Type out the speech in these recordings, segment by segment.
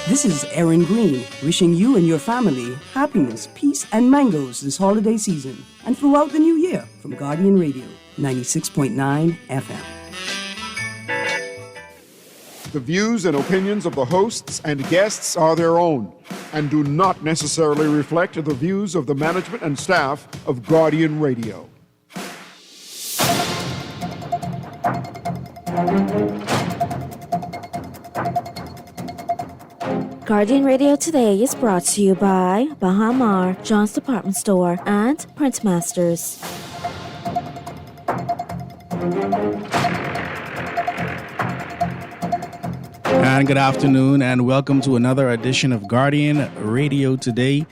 This is Erin Green, wishing you and your family happiness, peace, and mangoes this holiday season and throughout the new year from Guardian Radio, 96.9 FM. The views and opinions of the hosts and guests are their own and do not necessarily reflect the views of the management and staff of Guardian Radio. Guardian Radio Today is brought to you by Bahamar, John's Department Store, and Printmasters. And good afternoon, and welcome to another edition of Guardian Radio Today,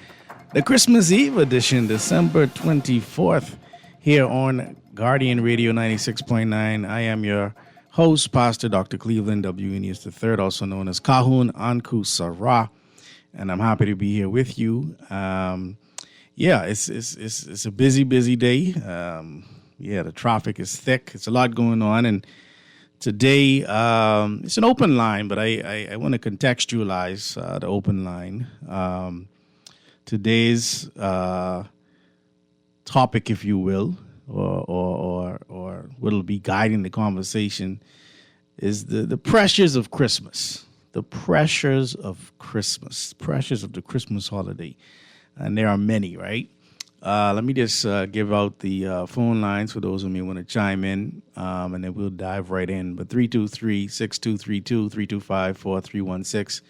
the Christmas Eve edition, December 24th, here on Guardian Radio 96.9. I am your host, Pastor Dr. Cleveland W. Eneas III, also known as Kahun Anku Sarah, and I'm happy to be here with you. It's a busy day. The traffic is thick. It's a lot going on, and today it's an open line, but I want to contextualize the open line. Today's topic, if you will, or what'll be guiding the conversation is the pressures of Christmas. The pressures of Christmas. Pressures of the Christmas holiday. And there are many, right? Let me just give out the phone lines for those who may want to chime in, and then we'll dive right in. But 323-6232, 325-4316,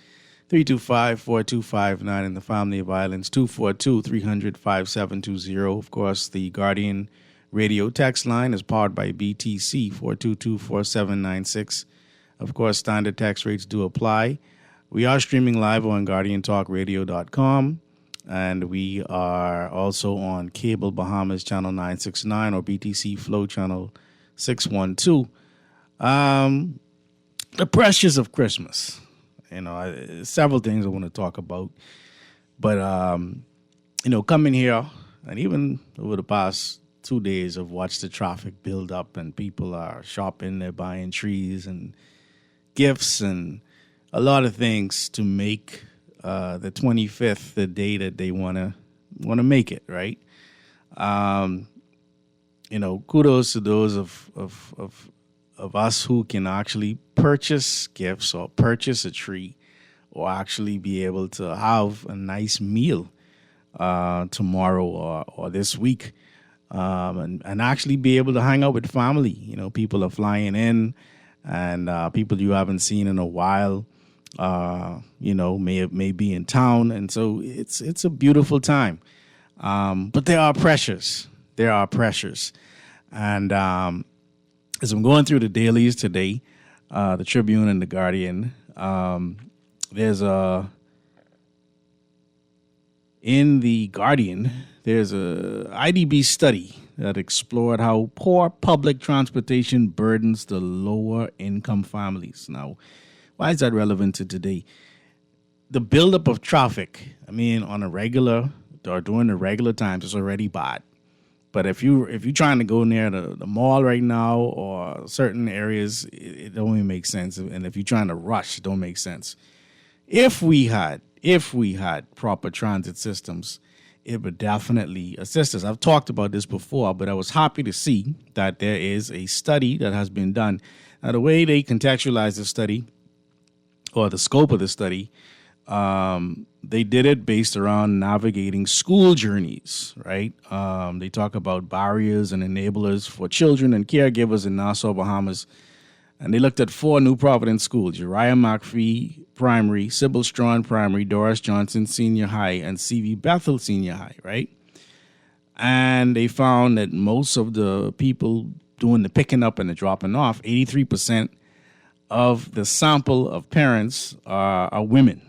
325-4259 in the Family of Islands, 242-300-5720. Of course, the Guardian Radio text line is powered by BTC 422-4796. Of course, standard text rates do apply. We are streaming live on GuardianTalkRadio.com, and we are also on Cable Bahamas Channel 969 or BTC Flow Channel 612. The pressures of Christmas. Several things I want to talk about. But, coming here, and even over the past 2 days, I've watched the traffic build up, and people are shopping, they're buying trees and gifts and a lot of things to make the 25th the day that they want to make it, right? Kudos to those of us who can actually purchase gifts or purchase a tree or actually be able to have a nice meal tomorrow or this week. And actually be able to hang out with family. People are flying in, and people you haven't seen in a while, may be in town. And so it's a beautiful time. But there are pressures. And as I'm going through the dailies today, the Tribune and the Guardian, there's in the Guardian, there's a IDB study that explored how poor public transportation burdens the lower income families. Now, why is that relevant to today? The buildup of traffic, on a regular or during the regular times, is already bad. But if you're trying to go near the mall right now or certain areas, it don't even make sense. And if you're trying to rush, it don't make sense. If we had proper transit systems, it would definitely assist us. I've talked about this before, but I was happy to see that there is a study that has been done. Now, the way they contextualize the study, or the scope of the study, they did it based around navigating school journeys, right? They talk about barriers and enablers for children and caregivers in Nassau, Bahamas. And they looked at 4 New Providence schools: Uriah McPhee Primary, Sybil Strawn Primary, Doris Johnson Senior High, and C.V. Bethel Senior High, right? And they found that most of the people doing the picking up and the dropping off, 83% of the sample of parents are women.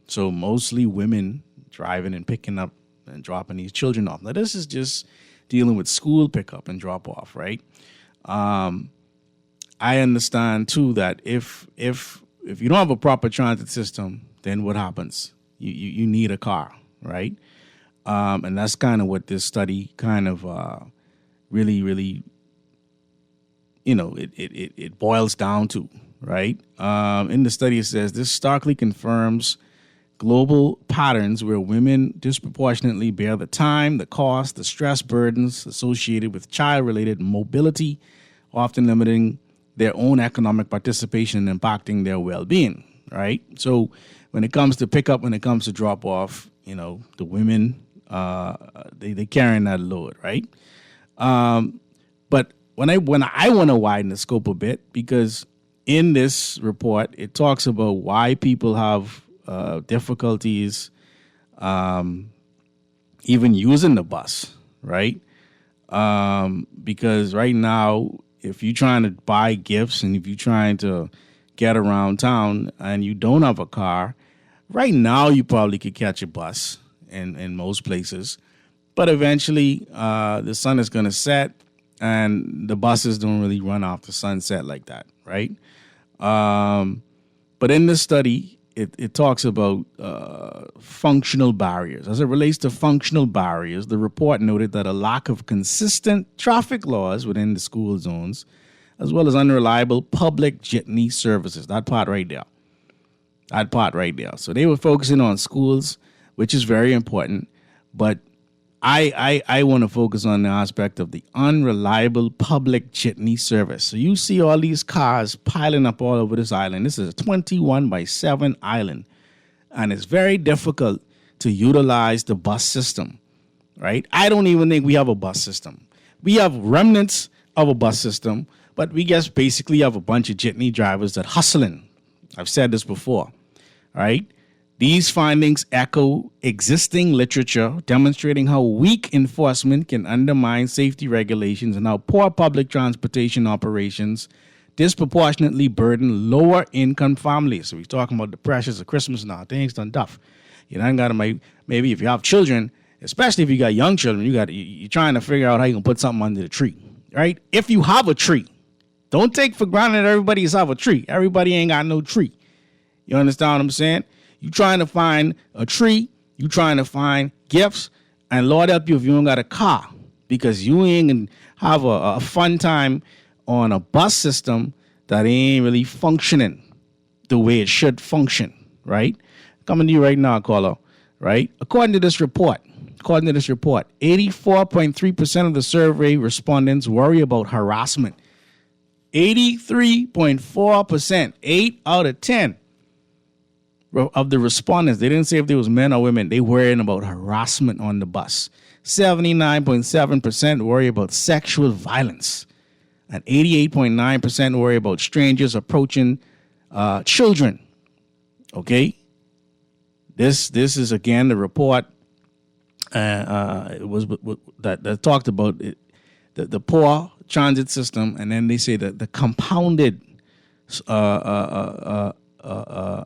So mostly women driving and picking up and dropping these children off. Now, this is just dealing with school pickup and drop off, right? I understand too that if you don't have a proper transit system, then what happens? You need a car, right? And that's kind of what this study kind of really, it boils down to, right? In the study, it says this starkly confirms global patterns where women disproportionately bear the time, the cost, the stress burdens associated with child-related mobility, often limiting their own economic participation and impacting their well-being, right? So when it comes to pickup, when it comes to drop-off, the women, they carrying that load, right? But when I want to widen the scope a bit, because in this report, it talks about why people have difficulties even using the bus, right? Because right now, if you're trying to buy gifts and if you're trying to get around town and you don't have a car, right now you probably could catch a bus in most places. But eventually, the sun is going to set and the buses don't really run off the sunset like that, right? But in this study, it talks about functional barriers. As it relates to functional barriers, the report noted that a lack of consistent traffic laws within the school zones, as well as unreliable public jitney services. That part right there. So they were focusing on schools, which is very important, but I want to focus on the aspect of the unreliable public jitney service. So you see all these cars piling up all over this island. This is a 21/7 island, and it's very difficult to utilize the bus system, right? I don't even think we have a bus system. We have remnants of a bus system, but we just basically have a bunch of jitney drivers that hustling. I've said this before, right? These findings echo existing literature demonstrating how weak enforcement can undermine safety regulations and how poor public transportation operations disproportionately burden lower-income families. So we're talking about the pressures of Christmas now. Things done tough. You don't got to maybe if you have children, especially if you got young children, you're trying to figure out how you can put something under the tree, right? If you have a tree, don't take for granted that everybody's have a tree. Everybody ain't got no tree. You understand what I'm saying? You trying to find a tree, you trying to find gifts, and Lord help you if you don't got a car, because you ain't gonna have a fun time on a bus system that ain't really functioning the way it should function, right? Coming to you right now, caller, right? According to this report, 84.3% of the survey respondents worry about harassment. 83.4%, 8 out of 10. Of the respondents, they didn't say if there was men or women, they worrying about harassment on the bus. 79.7% worry about sexual violence. And 88.9% worry about strangers approaching children. Okay? This is, again, the report it was that talked about the poor transit system, and then they say that the compounded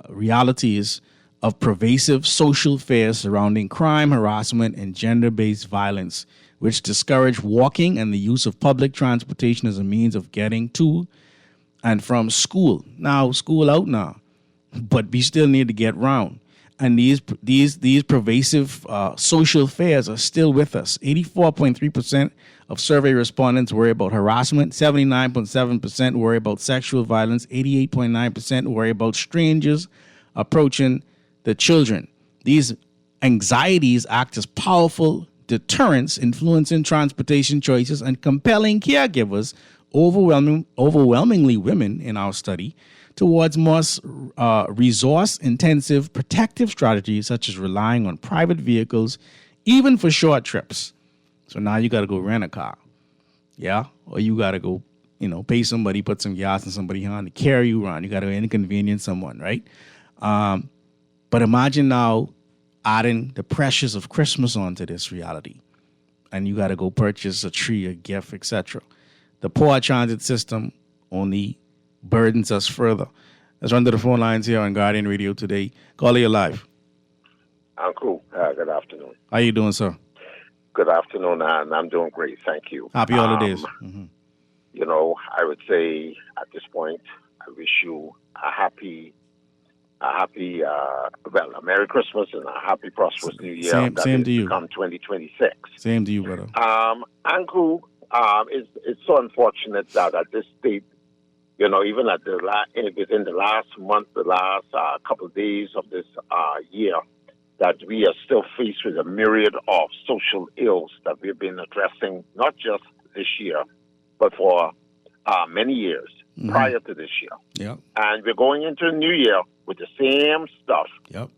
realities of pervasive social fears surrounding crime, harassment, and gender-based violence, which discourage walking and the use of public transportation as a means of getting to and from school. Now, school out now, but we still need to get round. And these pervasive social fears are still with us. 84.3% of survey respondents worry about harassment. 79.7% worry about sexual violence. 88.9% worry about strangers approaching the children. These anxieties act as powerful deterrents, influencing transportation choices and compelling caregivers, overwhelmingly women in our study, towards more resource-intensive protective strategies, such as relying on private vehicles, even for short trips. So now you got to go rent a car, yeah? Or you got to go, pay somebody, put some gas in somebody's hand to carry you around. You got to inconvenience someone, right? But imagine now adding the pressures of Christmas onto this reality. And you got to go purchase a tree, a gift, etc. The poor transit system only burdens us further. Let's run to the phone lines here on Guardian Radio today. Caller, you're live. Uncle, good afternoon. How you doing, sir? Good afternoon, and I'm doing great, thank you. Happy holidays. I would say at this point, I wish you a Merry Christmas and a happy, prosperous New Year. Same to you. Come 2026. Same to you, brother. Uncle, it's so unfortunate that at this state even at within the last month, the last couple of days of this year, that we are still faced with a myriad of social ills that we've been addressing, not just this year, but for many years prior to this year. Yep. And we're going into the new year with the same stuff. Yep.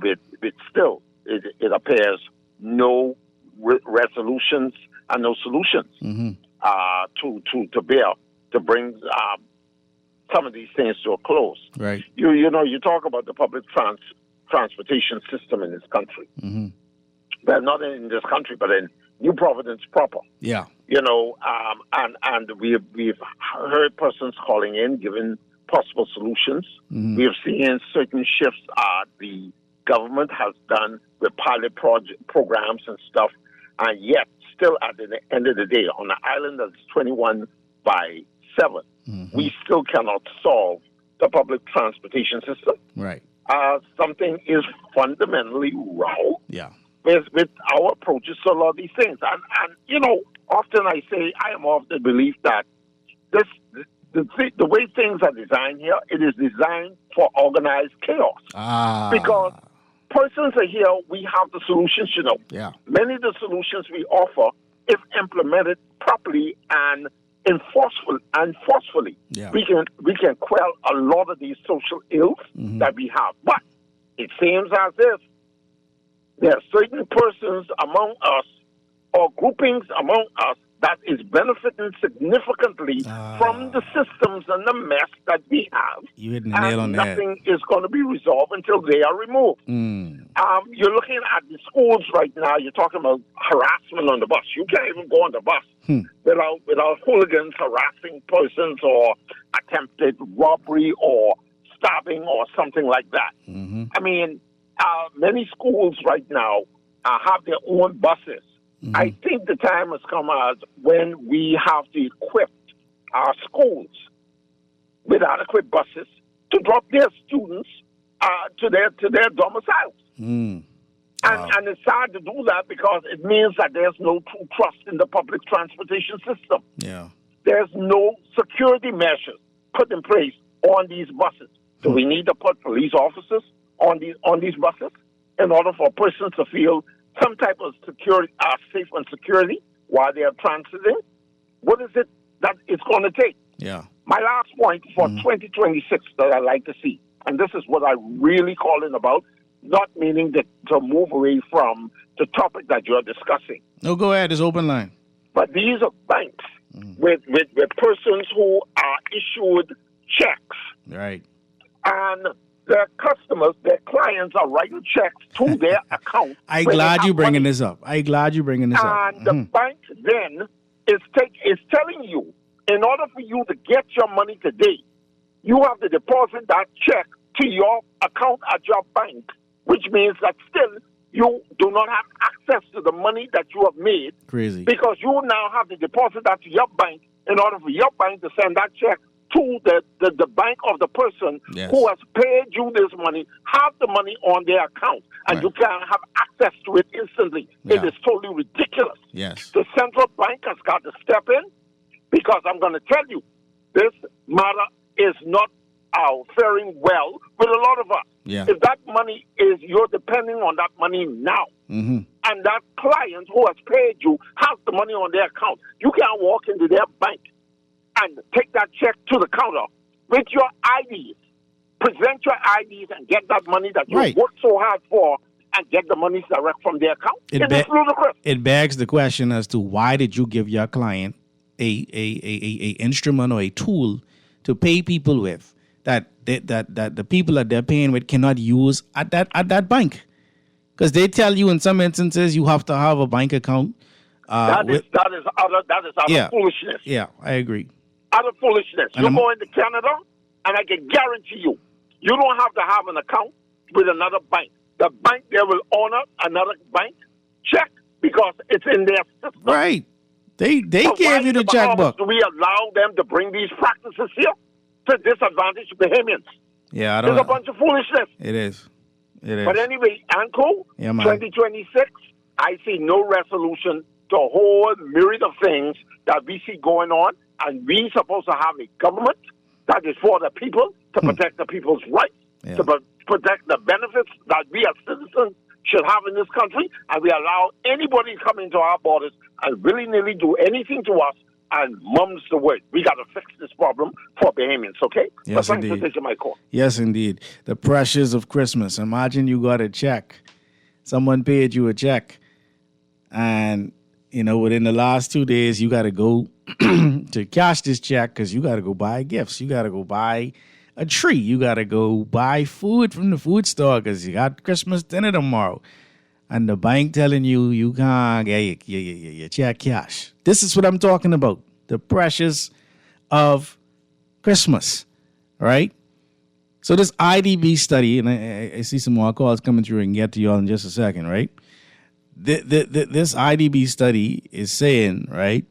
With still, it appears no resolutions and no solutions to bear to bring some of these things to a close. Right. You talk about the public transportation system in this country. Well, not in this country, but in New Providence proper. Yeah. And we've heard persons calling in, giving possible solutions. We have seen certain shifts the government has done with pilot programs and stuff, and yet still at the end of the day, on an island that's 21 by 7, we still cannot solve the public transportation system. Right. Something is fundamentally wrong. Yeah. With our approaches to a lot of these things. And often I say I am of the belief that the way things are designed here, it is designed for organized chaos. Because persons are here, we have the solutions, Yeah. Many of the solutions we offer, if implemented properly and forcefully, Yeah. we can quell a lot of these social ills that we have. But it seems as if there are certain persons among us or groupings among us that is benefiting significantly from the systems and the mess that we have. You hit the nail on that. Nothing is going to be resolved until they are removed. You're looking at the schools right now. You're talking about harassment on the bus. You can't even go on the bus without hooligans harassing persons or attempted robbery or stabbing or something like that. I mean, many schools right now have their own buses. I think the time has come as when we have to equip our schools with adequate buses to drop their students to their domiciles. And it's hard to do that because it means that there's no true trust in the public transportation system. Yeah. There's no security measures put in place on these buses. Do we need to put police officers on these buses in order for persons to feel some type of security, safe and security while they are transiting? What is it that it's going to take? Yeah. My last point for 2026 that I like to see, and this is what I really calling about, not meaning that to move away from the topic that you're discussing. No, go ahead. It's open line. But these are banks with persons who are issued checks. Right. And their customers, their clients are writing checks to their account. I'm glad you're bringing this up. I'm glad you're bringing this up. And the bank then is telling you, in order for you to get your money today, you have to deposit that check to your account at your bank, which means that still you do not have access to the money that you have made. Crazy. Because you now have to deposit that to your bank in order for your bank to send that check to the bank of the person who has paid you this money, have the money on their account, and you can have access to it instantly. Yeah. It is totally ridiculous. Yes. The central bank has got to step in, because I'm going to tell you, this matter is not faring well with a lot of us. Yeah. If that money you're depending on that money now, and that client who has paid you has the money on their account, you can't walk into their bank and take that check to the counter with your IDs. Present your IDs and get that money that you worked so hard for and get the money direct from their account. It is ludicrous. It begs the question as to why did you give your client a instrument or a tool to pay people with that the people that they're paying with cannot use at that bank? Because they tell you in some instances you have to have a bank account. That is utter foolishness. Yeah, I agree. Utter foolishness. You go into Canada, and I can guarantee you, you don't have to have an account with another bank. The bank there will honor another bank check because it's in their system. Right. They gave you the checkbook. Do we allow them to bring these practices here to disadvantage Bahamians? Yeah, I don't It's a bunch of foolishness. It is. But anyway, Anko, 2026, I see no resolution to a whole myriad of things that we see going on, and we're supposed to have a government that is for the people, to protect the people's rights, to protect the benefits that we as citizens should have in this country, and we allow anybody to come into our borders and willy-nilly do anything to us and mum's the word. We got to fix this problem for Bahamians, okay? Yes, but thanks indeed. for taking my call. Yes, indeed. The pressures of Christmas. Imagine you got a check. Someone paid you a check. And, within the last 2 days, you got to go to cash this check because you got to go buy gifts. You got to go buy a tree. You got to go buy food from the food store because you got Christmas dinner tomorrow. And the bank telling you can't get your check cash. This is what I'm talking about. The pressures of Christmas, right? So this IDB study, and I see some more calls coming through and get to y'all in just a second, right? This IDB study is saying, right,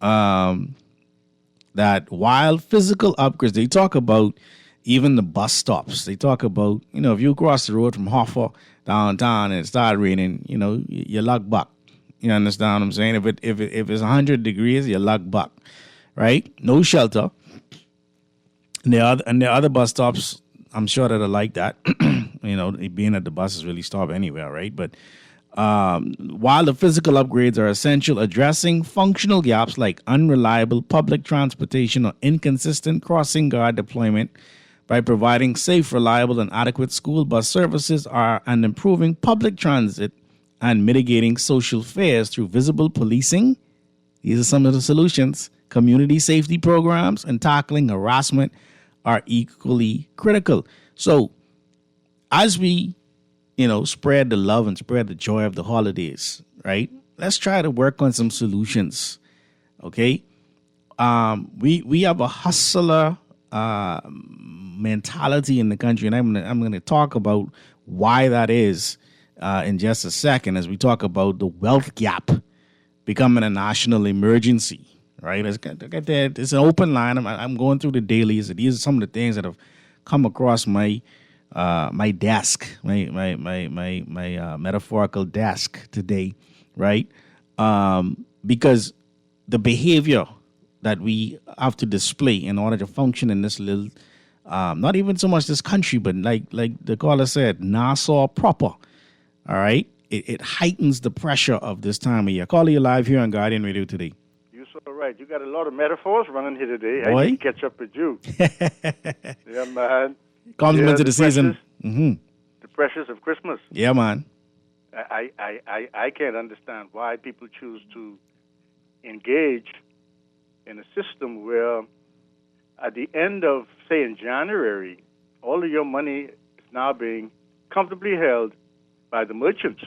that while physical upgrades, they talk about even the bus stops. They talk about, if you cross the road from Hoffa downtown and it started raining, you luck buck. You understand what I'm saying? If it's 100 degrees, you luck buck, right? No shelter. And there are other bus stops, I'm sure that are like that. Being that the buses really stop anywhere, right? But while the physical upgrades are essential, addressing functional gaps like unreliable public transportation or inconsistent crossing guard deployment by providing safe, reliable, and adequate school bus services and improving public transit and mitigating social fares through visible policing. These are some of the solutions. Community safety programs and tackling harassment are equally critical. So as we, spread the love and spread the joy of the holidays, right? Let's try to work on some solutions, okay? We have a hustler mentality in the country, and I'm gonna talk about why that is in just a second as we talk about the wealth gap becoming a national emergency. Right, it's an open line. I'm going through the dailies. These are some of the things that have come across my desk, my metaphorical desk today. Right, because the behavior that we have to display in order to function in this little, not even so much this country, but like the caller said, Nassau proper. All right, it heightens the pressure of this time of year. Caller, you live here on Guardian Radio today. You're right. You got a lot of metaphors running here today. Boy. I need to catch up with you. Yeah, man. Compliments of the season. Mm-hmm. The pressures of Christmas. Yeah, man. I can't understand why people choose to engage in a system where at the end of, say, in January, all of your money is now being comfortably held by the merchants.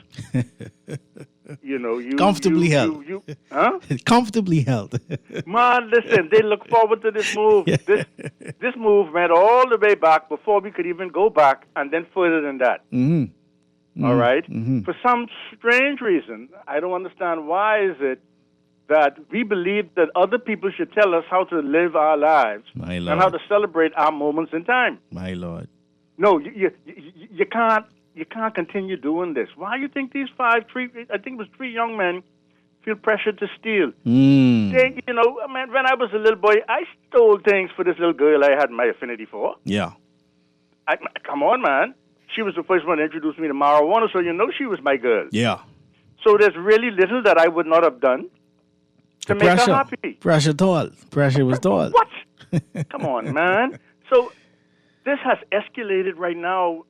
Comfortably held. Huh? Comfortably held. Man, listen, they look forward to this move. Yeah. This move went all the way back before we could even go back, and then further than that. Mm-hmm. Mm-hmm. All right? Mm-hmm. For some strange reason, I don't understand why is it that we believe that other people should tell us how to live our lives My Lord. and how to celebrate our moments in time. My Lord. No, you can't. You can't continue doing this. Why do you think these I think it was 3 young men feel pressured to steal? They, when I was a little boy, I stole things for this little girl I had my affinity for. Yeah. Come on, man. She was the first one to introduce me to marijuana, so she was my girl. Yeah. So there's really little that I would not have done to make her happy. Pressure tall. Pressure was tall. What? Come on, man. So this has escalated right now.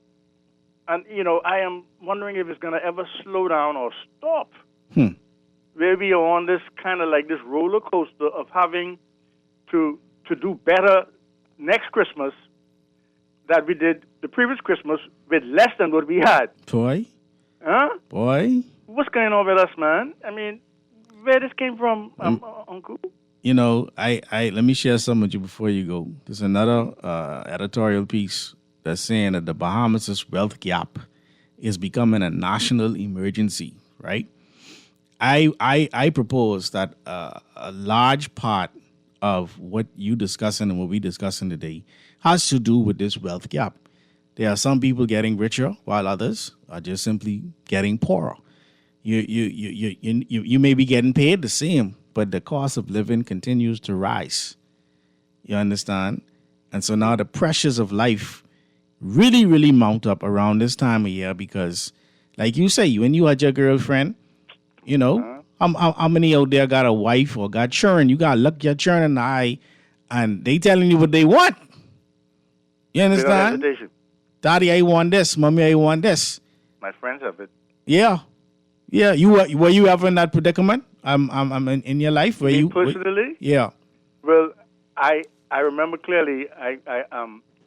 And, I am wondering if it's going to ever slow down or stop. Where we are on this kind of like this roller coaster of having to do better next Christmas that we did the previous Christmas with less than what we had. Boy. Huh? Boy. What's going on with us, man? I mean, where this came from, Uncle? I let me share some with you before you go. There's another editorial piece that's saying that the Bahamas' wealth gap is becoming a national emergency, right? I propose that a large part of what you discussing and what we discussing today has to do with this wealth gap. There are some people getting richer while others are just simply getting poorer. You may be getting paid the same, but the cost of living continues to rise. You understand? And so now the pressures of life really, really mount up around this time of year because, like you say, when you had your girlfriend, you know, how many out there got a wife or got children? You got to look your children in the eye and they telling you what they want. You understand? Daddy, I want this. Mommy, I want this. My friends have it. Yeah. Yeah. Were you ever in that predicament? I'm in your life? Were you personally? Yeah. Well, I remember clearly.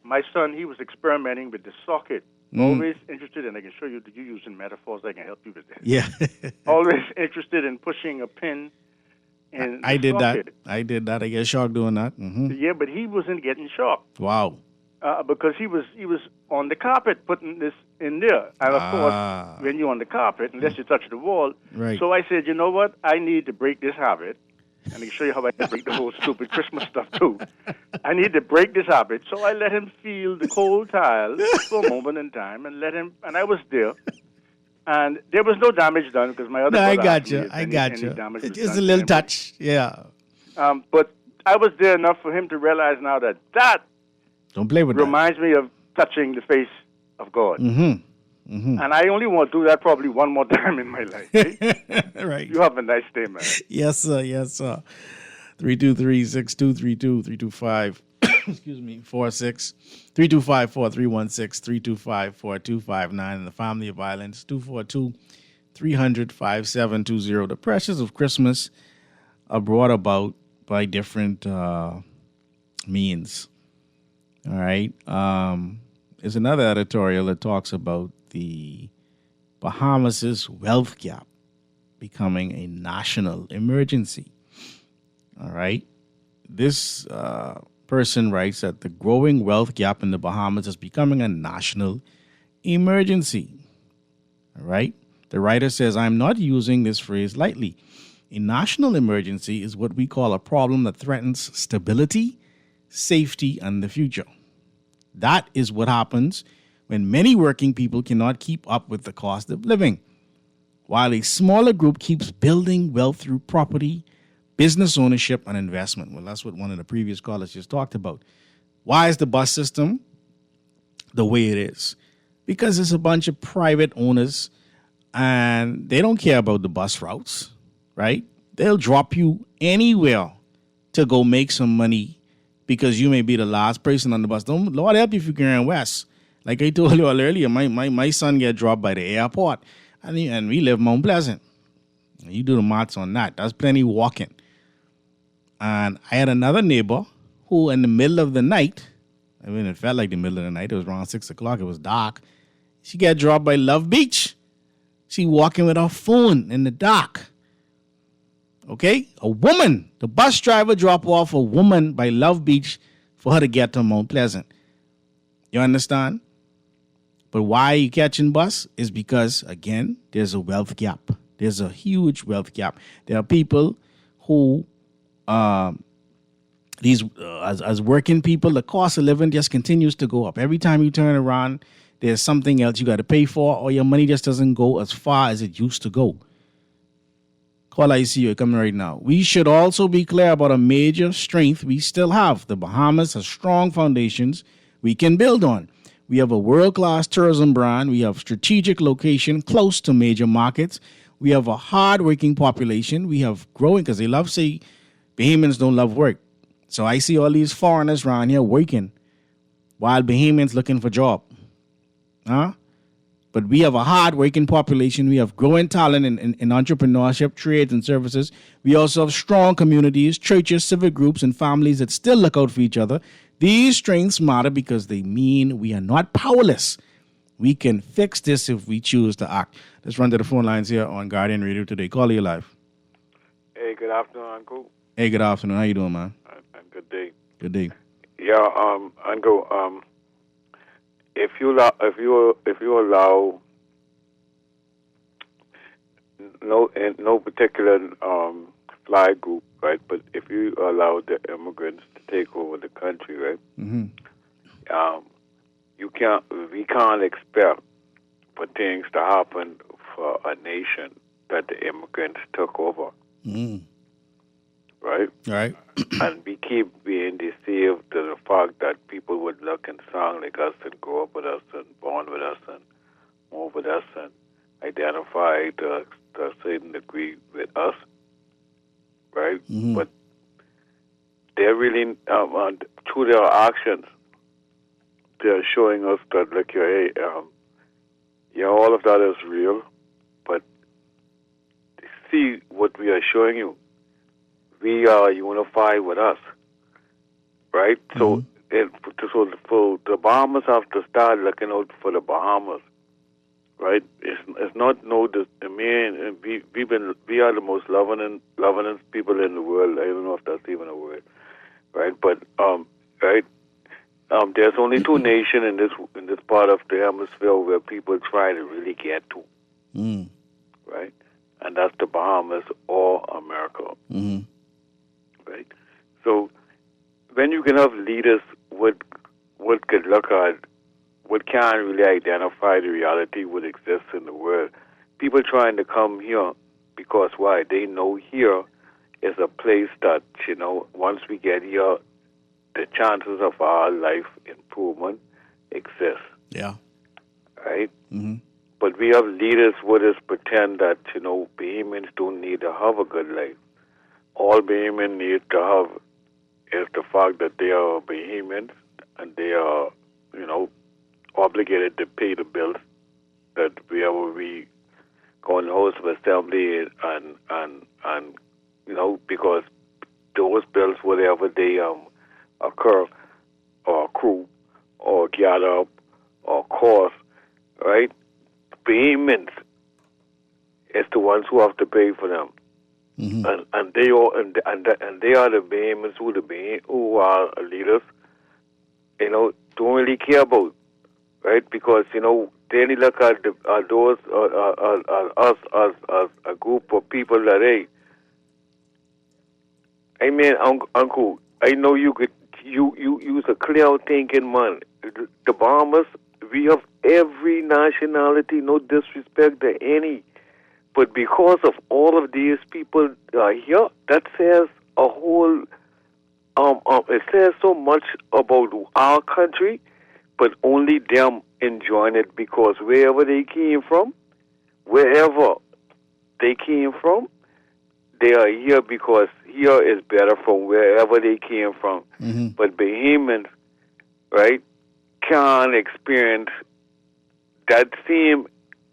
My son, he was experimenting with the socket. Always interested, and I can show you that you're using metaphors. I can help you with that. Yeah. Always interested in pushing a pin in I did socket. that. I did that. I get shocked doing that. Mm-hmm. Yeah, but he wasn't getting shocked. Wow. Because he was on the carpet putting this in there. And of course, when you're on the carpet, unless you touch the wall. Right. So I said, you know what? I need to break this habit. And I can show you how I can break the whole stupid Christmas stuff, too. I need to break this habit. So I let him feel the cold tile for a moment in time and I was there. And there was no damage done because my other brother I got you. It's just a little touch. Yeah. But I was there enough for him to realize now that don't play with reminds me of touching the face of God. Mm-hmm. Mm-hmm. And I only want to do that probably one more time in my life. Right? Right. You have a nice day, man. Yes, sir. Yes, sir. 323-6232-325. Excuse me. 46. 325-4316. 325-4259. And the Family of Violence. 242-300-5720. The pressures of Christmas are brought about by different means. All right. There's another editorial that talks about the Bahamas' wealth gap becoming a national emergency. All right. This person writes that the growing wealth gap in the Bahamas is becoming a national emergency. All right. The writer says, I'm not using this phrase lightly. A national emergency is what we call a problem that threatens stability, safety, and the future. That is what happens when many working people cannot keep up with the cost of living, while a smaller group keeps building wealth through property, business ownership, and investment. Well, that's what one of the previous callers just talked about. Why is the bus system the way it is? Because it's a bunch of private owners, and they don't care about the bus routes, right? They'll drop you anywhere to go make some money because you may be the last person on the bus. Lord help you if you're going west. Like I told you all earlier, my son get dropped by the airport, and we live Mount Pleasant. You do the maths on that. That's plenty walking. And I had another neighbor who, in the middle of the night, I mean, it felt like the middle of the night. It was around 6 o'clock. It was dark. She got dropped by Love Beach. She walking with her phone in the dark. Okay? A woman. The bus driver dropped off a woman by Love Beach for her to get to Mount Pleasant. You understand? But why are you catching bus? Is because, again, there's a wealth gap. There's a huge wealth gap. There are people who, as working people, the cost of living just continues to go up. Every time you turn around, there's something else you got to pay for, or your money just doesn't go as far as it used to go. Call ICU coming right now. We should also be clear about a major strength we still have. The Bahamas has strong foundations we can build on. We have a world-class tourism brand. We have strategic location close to major markets. We have a hard-working population. We have growing, because they love say Bahamians don't love work. So I see all these foreigners around here working while Bahamians looking for job. But we have a hard-working population. We have growing talent in entrepreneurship, trades, and services. We also have strong communities, churches, civic groups, and families that still look out for each other. These strengths matter because they mean we are not powerless. We can fix this if we choose to act. Let's run to the phone lines here on Guardian Radio today. Call you live. Hey, good afternoon, Uncle. Hey, good afternoon. How you doing, man? Good day. Good day. Yeah, Uncle. If you allow no particular flag group, right? But if you allow the immigrants to take over the country, right? Mm-hmm. We can't expect for things to happen for a nation that the immigrants took over. Mm. right? Right. And we keep being deceived to the fact that people would look and sound like us and grow up with us and born with us and move with us and identify to a certain degree with us, right? Mm-hmm. But they're really, through their actions, they're showing us that, like, hey, all of that is real, but see what we are showing you. We are unified with us, right? So, so the Bahamas have to start looking out for the Bahamas, right? It's not we are the most lovingest people in the world. I don't know if that's even a word, right? But right. There's only two nations in this part of the hemisphere where people try to really get to, right? And that's the Bahamas or America, right? So when you can have leaders what could look at, what can't really identify the reality what exists in the world, people trying to come here because why? They know here is a place that, once we get here, the chances of our life improvement exist. Yeah. Right? Mm-hmm. But we have leaders who just pretend that, Bahamians don't need to have a good life. All Bahamians need to have is the fact that they are Bahamians and they are, obligated to pay the bills that wherever we go in the House of Assembly and because those bills, whatever they occur or accrue or gather up or cost, right? Payments is the ones who have to pay for them, and they all and they are the payments who are leaders, don't really care about, right? Because they only look at those us as a group of people that I mean, Uncle, I know you use a clear thinking man. The Bahamas, we have every nationality, no disrespect to any. But because of all of these people here, that says a whole, it says so much about our country, but only them enjoying it because wherever they came from, they are here because here is better from wherever they came from. But Bahamians, right, can't experience that same,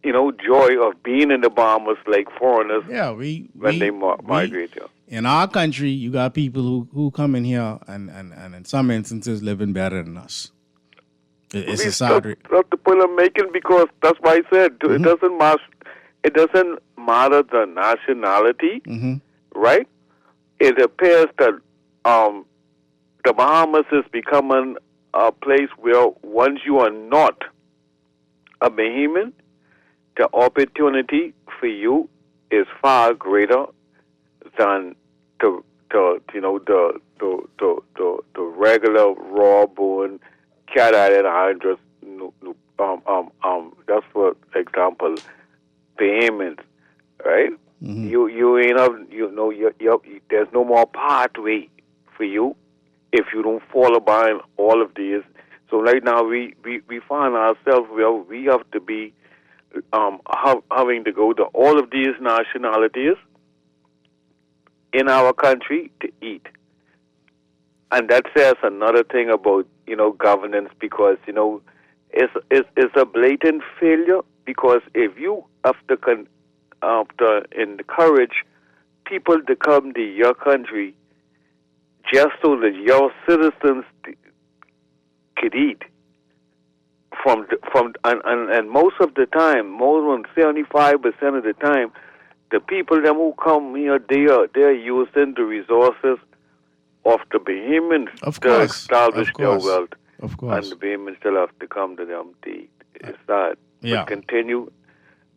joy of being in the Bahamas like foreigners. Yeah, when they migrate here. In our country, you got people who come in here and in some instances living better than us. It's a sad. That's the point I'm making because that's why I said it doesn't matter. It doesn't matter the nationality, right? It appears that the Bahamas is becoming a place where once you are not a Bahamian, the opportunity for you is far greater than the regular raw born cat island hundreds. That's for example, Bahamians, right? You ain't have there's no more pathway for you if you don't follow by all of these. So right now we find ourselves where we have to be having to go to all of these nationalities in our country to eat. And that says another thing about, governance because, it's a blatant failure because if you have to encourage people to come to your country just so that your citizens could eat, and most of the time, more than 75% of the time, the people them who come here, they're using the resources of the Bahamians to establish their wealth. Of course. And the Bahamians still have to come to them to eat. It's that. Yeah. But continue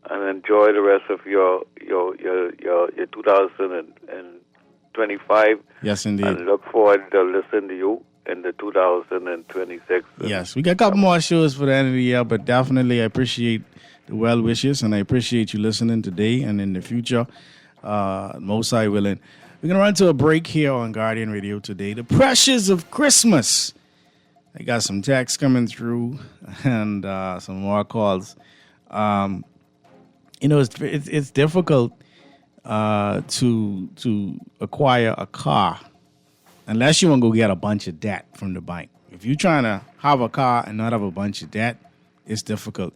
and enjoy the rest of your 2025. Yes, indeed. And look forward to listen to you in the 2026. Yes, we got a couple more shows for the end of the year, but definitely I appreciate the well wishes and I appreciate you listening today and in the future. Most High willing. We're going to run to a break here on Guardian Radio today. The pressures of Christmas. I got some texts coming through and some more calls. It's difficult to acquire a car unless you want to go get a bunch of debt from the bank. If you're trying to have a car and not have a bunch of debt, it's difficult.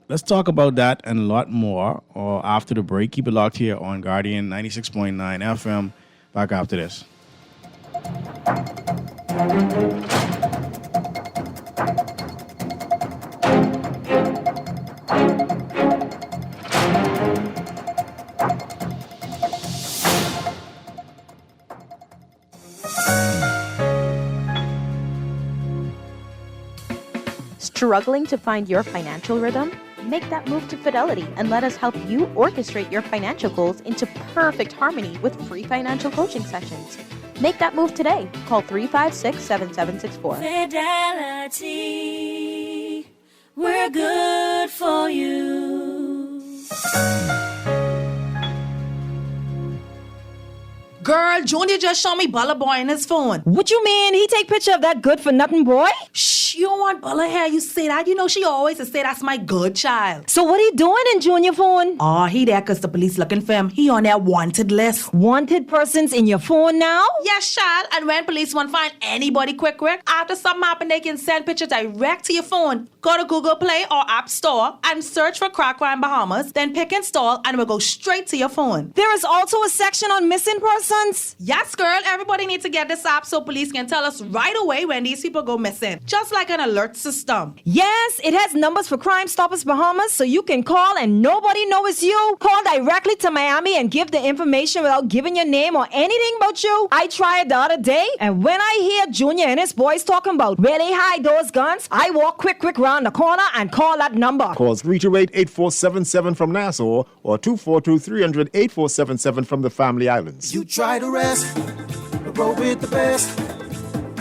Let's talk about that and a lot more after the break. Keep it locked here on Guardian 96.9 FM. Back after this. Struggling to find your financial rhythm? Make that move to Fidelity and let us help you orchestrate your financial goals into perfect harmony with free financial coaching sessions. Make that move today. Call 356-7764. Fidelity, we're good for you. Girl, Junior just showed me Bella Boy in his phone. What you mean? He take picture of that good for nothing boy? Shh, you don't want Bella here. You say that. You know she always say that's my good child. So what he doing in Junior phone? Oh, he there because the police looking for him. He on their wanted list. Wanted persons in your phone now? Yes, child. And when police want to find anybody quick, after something happen, they can send pictures direct to your phone. Go to Google Play or App Store and search for Crack Crime Bahamas. Then pick install and it will go straight to your phone. There is also a section on missing persons. Yes, girl. Everybody needs to get this app so police can tell us right away when these people go missing. Just like an alert system. Yes, it has numbers for Crime Stoppers Bahamas, so you can call and nobody knows it's you. Call directly to Miami and give the information without giving your name or anything about you. I tried the other day, and when I hear Junior and his boys talking about where they hide those guns, I walk quick round the corner and call that number. Call 328-8477 from Nassau or 242-300-8477 from the Family Islands. You try to rest, roll with the best.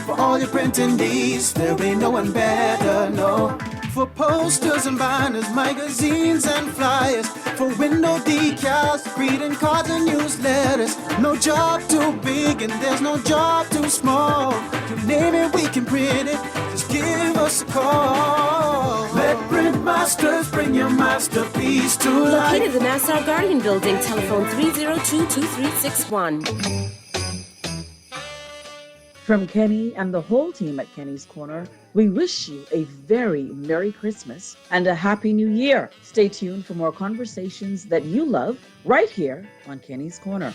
For all your printing needs, there ain't no one better, no. For posters and banners, magazines and flyers. For window decals, greeting cards and newsletters. No job too big and there's no job too small. You name it, we can print it. Just give us a call. Let Print Masters bring your masterpiece to life. Located in the Nassau Guardian Building, telephone 302-2361. From Kenny and the whole team at Kenny's Corner, we wish you a very Merry Christmas and a Happy New Year. Stay tuned for more conversations that you love right here on Kenny's Corner.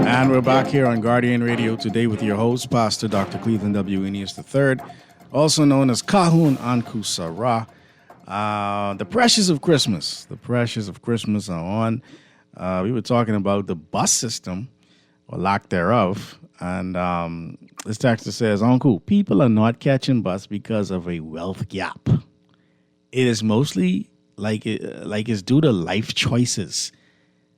And we're back here on Guardian Radio today with your host, Pastor Dr. Cleveland W. Eneas III, also known as Kahun Anku Sarah. The pressures of Christmas. The pressures of Christmas are on. We were talking about the bus system, or lack thereof. And this texter says, Uncle, people are not catching bus because of a wealth gap. It is mostly like it's due to life choices,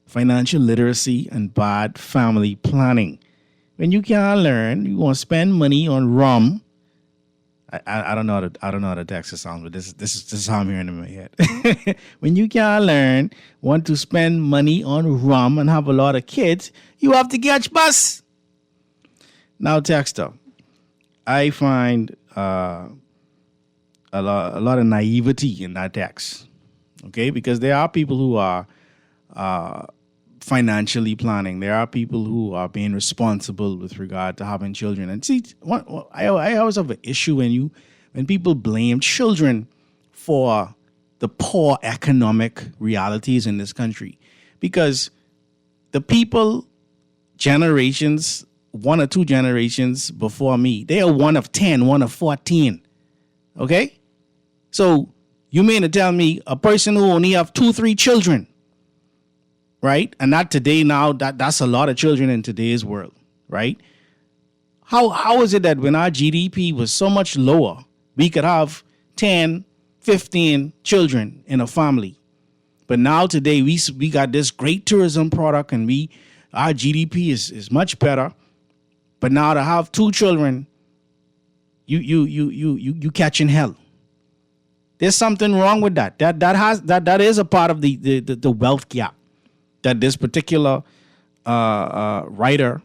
financial literacy, and bad family planning. When you can't learn, you want to spend money on rum. I don't know how the text sounds, but this is how I'm hearing it in my head. When you can't learn, want to spend money on rum and have a lot of kids, you have to catch bus. Now, texter, I find a lot of naivety in that text. Okay, because there are people who are financially planning. There are people who are being responsible with regard to having children. And see, I always have an issue when people blame children for the poor economic realities in this country. Because the people, generations, one or two generations before me, they are one of 10, one of 14. Okay? So you mean to tell me a person who only have 2-3 children, right? And not today now, that's a lot of children in today's world, right? How is it that when our GDP was so much lower, we could have 10, 15 children in a family? But now today we got this great tourism product and our GDP is much better. But now to have 2 children you catching hell. There's something wrong with that. That is a part of the wealth gap that this particular writer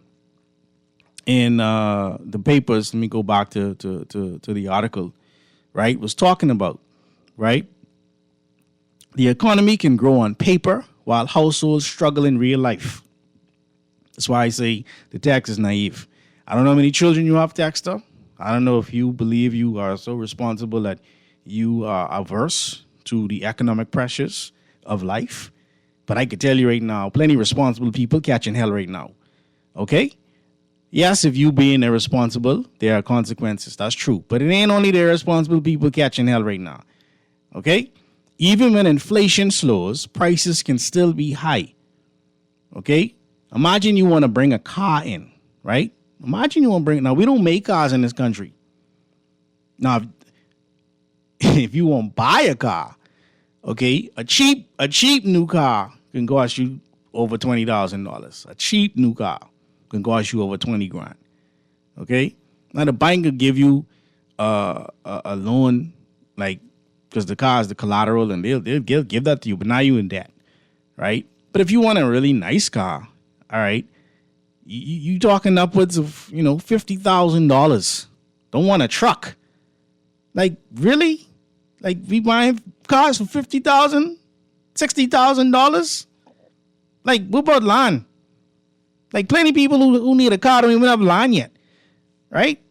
in the papers. Let me go back to the article. Right, was talking about. Right, the economy can grow on paper while households struggle in real life. That's why I say the text is naive. I don't know how many children you have, Texter. I don't know if you believe you are so responsible that you are averse to the economic pressures of life. But I can tell you right now, plenty of responsible people catching hell right now. Okay? Yes, if you being irresponsible, there are consequences. That's true. But it ain't only the irresponsible people catching hell right now. Okay? Even when inflation slows, prices can still be high. Okay? Imagine you want to bring a car in, right? Imagine you want to bring... Now, we don't make cars in this country. Now, if you want to buy a car, okay, a cheap new car can cost you over $20,000. A cheap new car can cost you over 20 grand. Okay? Now, the bank will give you a loan, like, because the car is the collateral, and they'll give that to you, but now you in debt, right? But if you want a really nice car, all right, you talking upwards of, $50,000. Don't want a truck. Like, really? Like, we buying cars for $50,000, $60,000? Like, what about land? Like, plenty of people who need a car don't even have land yet, right?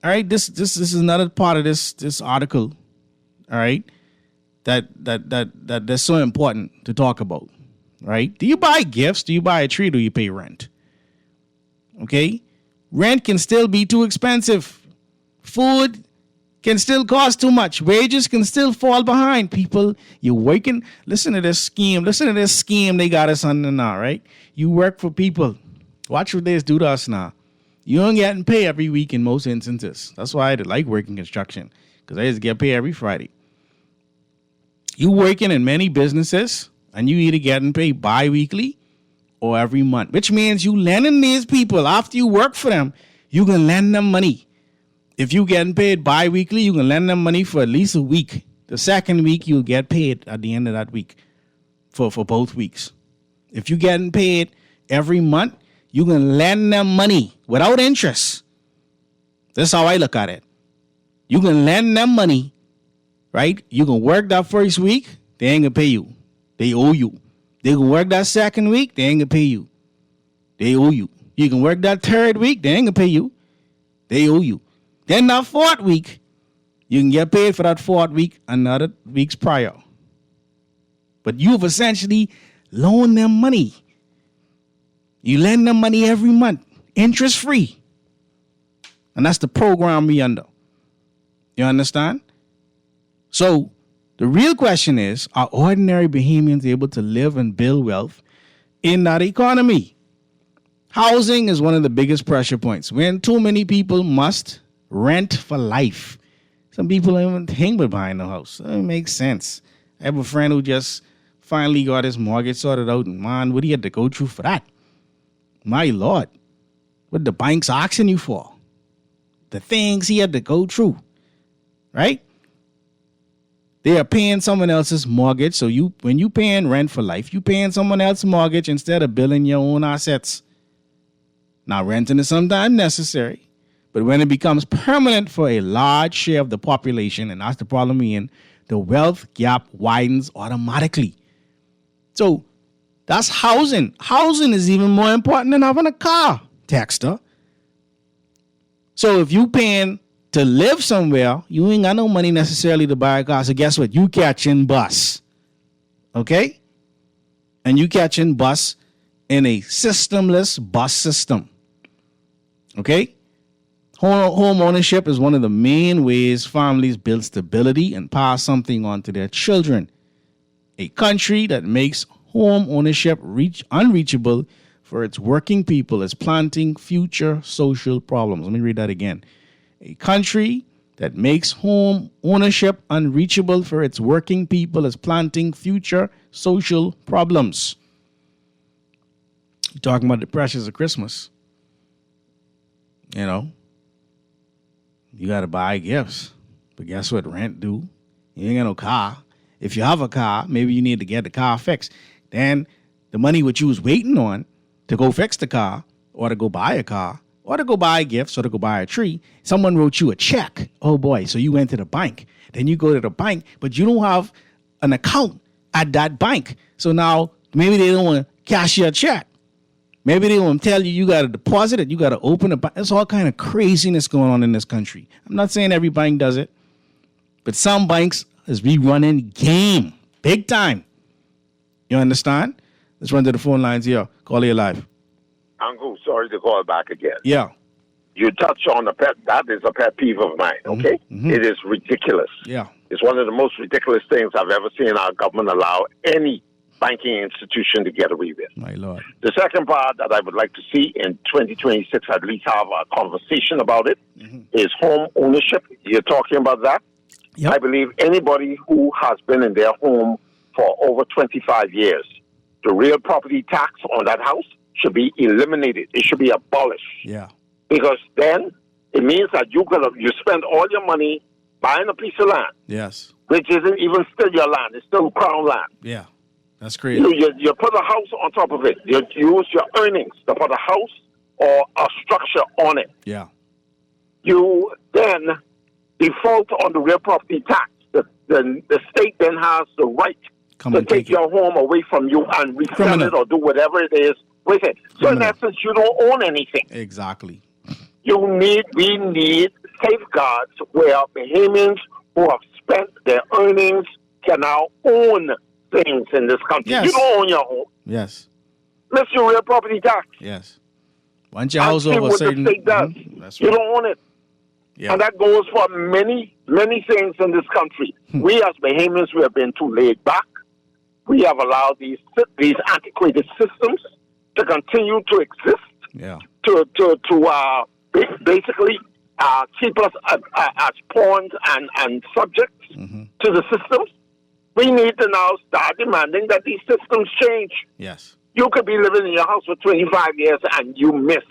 All right, this is another part of this article. All right, that's so important to talk about, right? Do you buy gifts? Do you buy a tree? Do you pay rent? Okay, rent can still be too expensive. Food can still cost too much. Wages can still fall behind. People, you're working. Listen to this scheme. They got us under now, right? You work for people. Watch what they do to us now. You don't get paid every week in most instances. That's why I like working construction, because I just get paid every Friday. You working in many businesses, and you either getting paid bi-weekly or every month, which means you lending these people, after you work for them, you can lend them money. If you getting paid bi-weekly, you can lend them money for at least a week. The second week, you'll get paid at the end of that week for both weeks. If you getting paid every month, you can lend them money without interest. That's how I look at it. You can lend them money, right? You can work that first week, they ain't gonna pay you. They owe you. They can work that second week, they ain't gonna pay you. They owe you. You can work that third week, they ain't gonna pay you. They owe you. Then that fourth week, you can get paid for that fourth week another weeks prior. But you've essentially loaned them money. You lend them money every month, interest free. And that's the program we under. You understand? So the real question is, are ordinary Bahamians able to live and build wealth in that economy? Housing is one of the biggest pressure points. When too many people must rent for life. Some people don't even think about buying a house. It makes sense. I have a friend who just finally got his mortgage sorted out, and man, what do you have to go through for that? My Lord, what the bank's asking you for? The things he had to go through, right? They are paying someone else's mortgage. So when you paying rent for life, you paying someone else's mortgage instead of building your own assets. Now, renting is sometimes necessary, but when it becomes permanent for a large share of the population, and that's the problem we're in, the wealth gap widens automatically. So that's housing. Housing is even more important than having a car, Texter. So if you paying to live somewhere, you ain't got no money necessarily to buy a car. So guess what? You catching bus. Okay? And you catching bus in a systemless bus system. Okay? Home ownership is one of the main ways families build stability and pass something on to their children. A country that makes home ownership unreachable for its working people is planting future social problems. Let me read that again. A country that makes home ownership unreachable for its working people is planting future social problems. You're talking about the pressures of Christmas. You know, you got to buy gifts. But guess what? Rent due. You ain't got no car. If you have a car, maybe you need to get the car fixed. Then the money what you was waiting on to go fix the car or to go buy a car or to go buy gifts or to go buy a tree, someone wrote you a check. Oh, boy. So you went to the bank. Then you go to the bank, but you don't have an account at that bank. So now maybe they don't want to cash your check. Maybe they want to tell you got to deposit it. You got to open a bank. There's all kind of craziness going on in this country. I'm not saying every bank does it, but some banks is running game big time. You understand? Let's run to the phone lines here. Call you live. Uncle, sorry to call back again. Yeah. You touch on that is a pet peeve of mine, okay? Mm-hmm. It is ridiculous. Yeah. It's one of the most ridiculous things I've ever seen our government allow any banking institution to get away with. My Lord. The second part that I would like to see in 2026, at least have a conversation about it, is home ownership. You're talking about that? Yep. I believe anybody who has been in their home for over 25 years, the real property tax on that house should be eliminated. It should be abolished. Yeah. Because then it means that you spend all your money buying a piece of land, Yes. which isn't even still your land. It's still crown land. Yeah. That's crazy. You put a house on top of it. You use your earnings to put a house or a structure on it. Yeah. You then default on the real property tax. The state then has the right to take your home away from you and resell it or do whatever it is with it. So in essence, you don't own anything. Exactly. We need safeguards where Bahamians who have spent their earnings can now own things in this country. Yes. You don't own your home. Yes. That's your real property tax. Yes. Once your house over a what certain... the state does. That's You right. don't own it. Yeah. And that goes for many, many things in this country. We as Bahamians, we have been too laid back. We have allowed these antiquated systems to continue to exist, Yeah. to basically keep us as pawns and subjects to the systems. We need to now start demanding that these systems change. Yes. You could be living in your house for 25 years and you miss,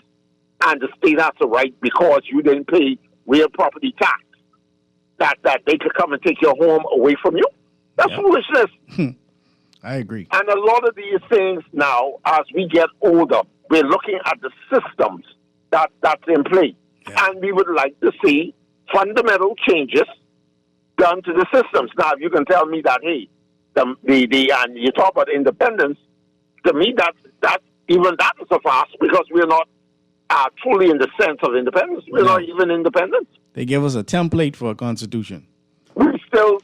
and the state has the right because you didn't pay real property tax that they could come and take your home away from you. That's foolishness. I agree. And a lot of these things now, as we get older, we're looking at the systems that's in play. And we would like to see fundamental changes done to the systems. Now, if you can tell me that, hey, and you talk about independence, to me, that even that is a farce because we're not truly in the sense of independence. We're not even independent. They give us a template for a constitution. We still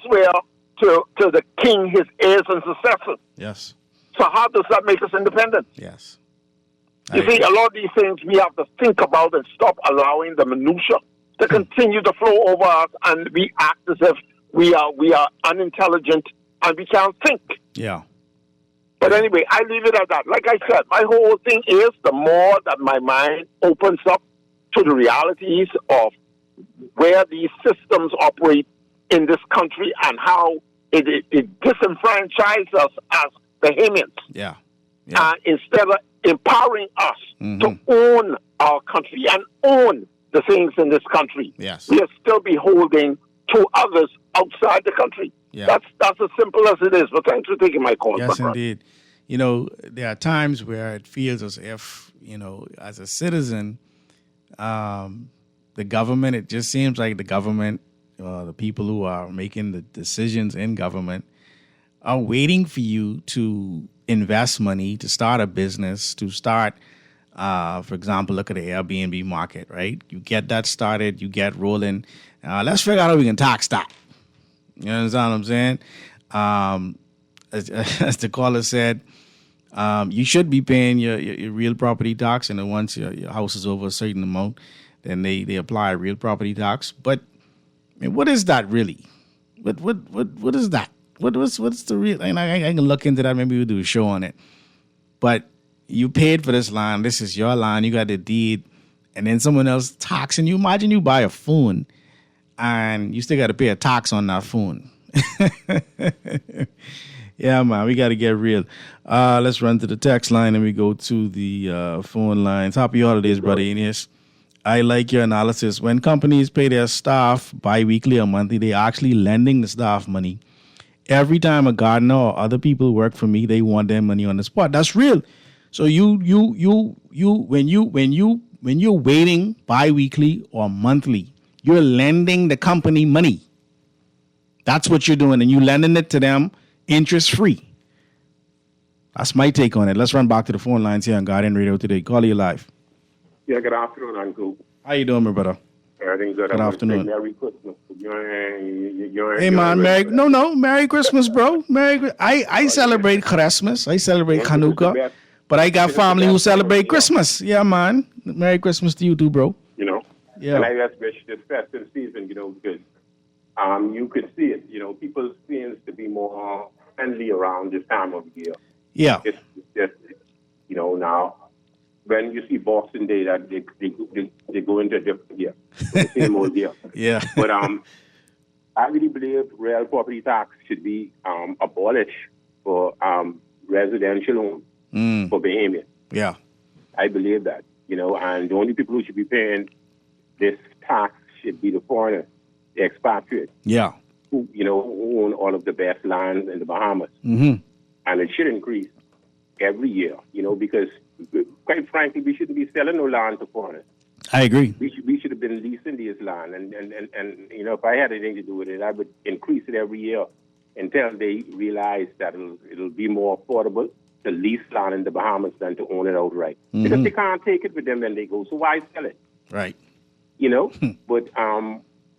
swear to the king, his heirs and successors. Yes. So how does that make us independent? Yes. You see, a lot of these things we have to think about and stop allowing the minutia to continue to flow over us, and we act as if we are unintelligent and we can't think. Yeah. But anyway, I leave it at that. Like I said, my whole thing is the more that my mind opens up to the realities of where these systems operate in this country and how it disenfranchises us as Bahamians. Yeah. Instead of empowering us to own our country and own the things in this country, yes, we are still beholden to others outside the country. Yeah. That's as simple as it is. But thanks for taking my call. Yes, my brother. indeed. You know, there are times where it feels as if, as a citizen, the government, it just seems like the government, the people who are making the decisions in government are waiting for you to invest money, to start a business, to start, for example, look at the Airbnb market, right? You get that started, you get rolling. Let's figure out how we can tax that. You understand what I'm saying? As the caller said, you should be paying your real property tax, and then once your house is over a certain amount, then they apply a real property tax. But I mean, what is that really? What is that? What's the real? And I can look into that. Maybe we'll do a show on it. But you paid for this land. This is your land. You got the deed, and then someone else taxing you. Imagine you buy a phone, and you still got to pay a tax on that phone. Yeah, man, we got to get real. Let's run to the text line and we go to the phone lines. Happy holidays, brother Aeneas. I like your analysis. When companies pay their staff bi-weekly or monthly, they're actually lending the staff money. Every time a gardener or other people work for me, they want their money on the spot. That's real. So when you're waiting bi-weekly or monthly, you're lending the company money. That's what you're doing, and you're lending it to them interest-free. That's my take on it. Let's run back to the phone lines here on Guardian Radio today. Call you live. Yeah, good afternoon, Uncle. How you doing, my brother? Everything's good. Good afternoon. Merry Christmas. Hey man, Merry Christmas, bro. I celebrate Christmas. I celebrate Hanukkah, but I got family who celebrate Christmas. Yeah, man. Merry Christmas to you too, bro. You know. Yeah. And I just wish this festive season, you know, because you could see it. You know, people seems to be more friendly around this time of year. Yeah. It's just, you know, now when you see Boxing Day, that they go into a different year, the same old year. Yeah. But I really believe real property tax should be abolished for residential homes for Bahamians. Yeah. I believe that, you know, and the only people who should be paying this tax should be the foreigners, the expatriates. Yeah. Who, you know, who own all of the best lands in the Bahamas. Mm-hmm. And it should increase every year, you know, because quite frankly, we shouldn't be selling no land to foreigners. I agree. We should have been leasing this land. And you know, if I had anything to do with it, I would increase it every year until they realize that it'll be more affordable to lease land in the Bahamas than to own it outright. Mm-hmm. Because they can't take it with them when they go, so why sell it? Right. You know, but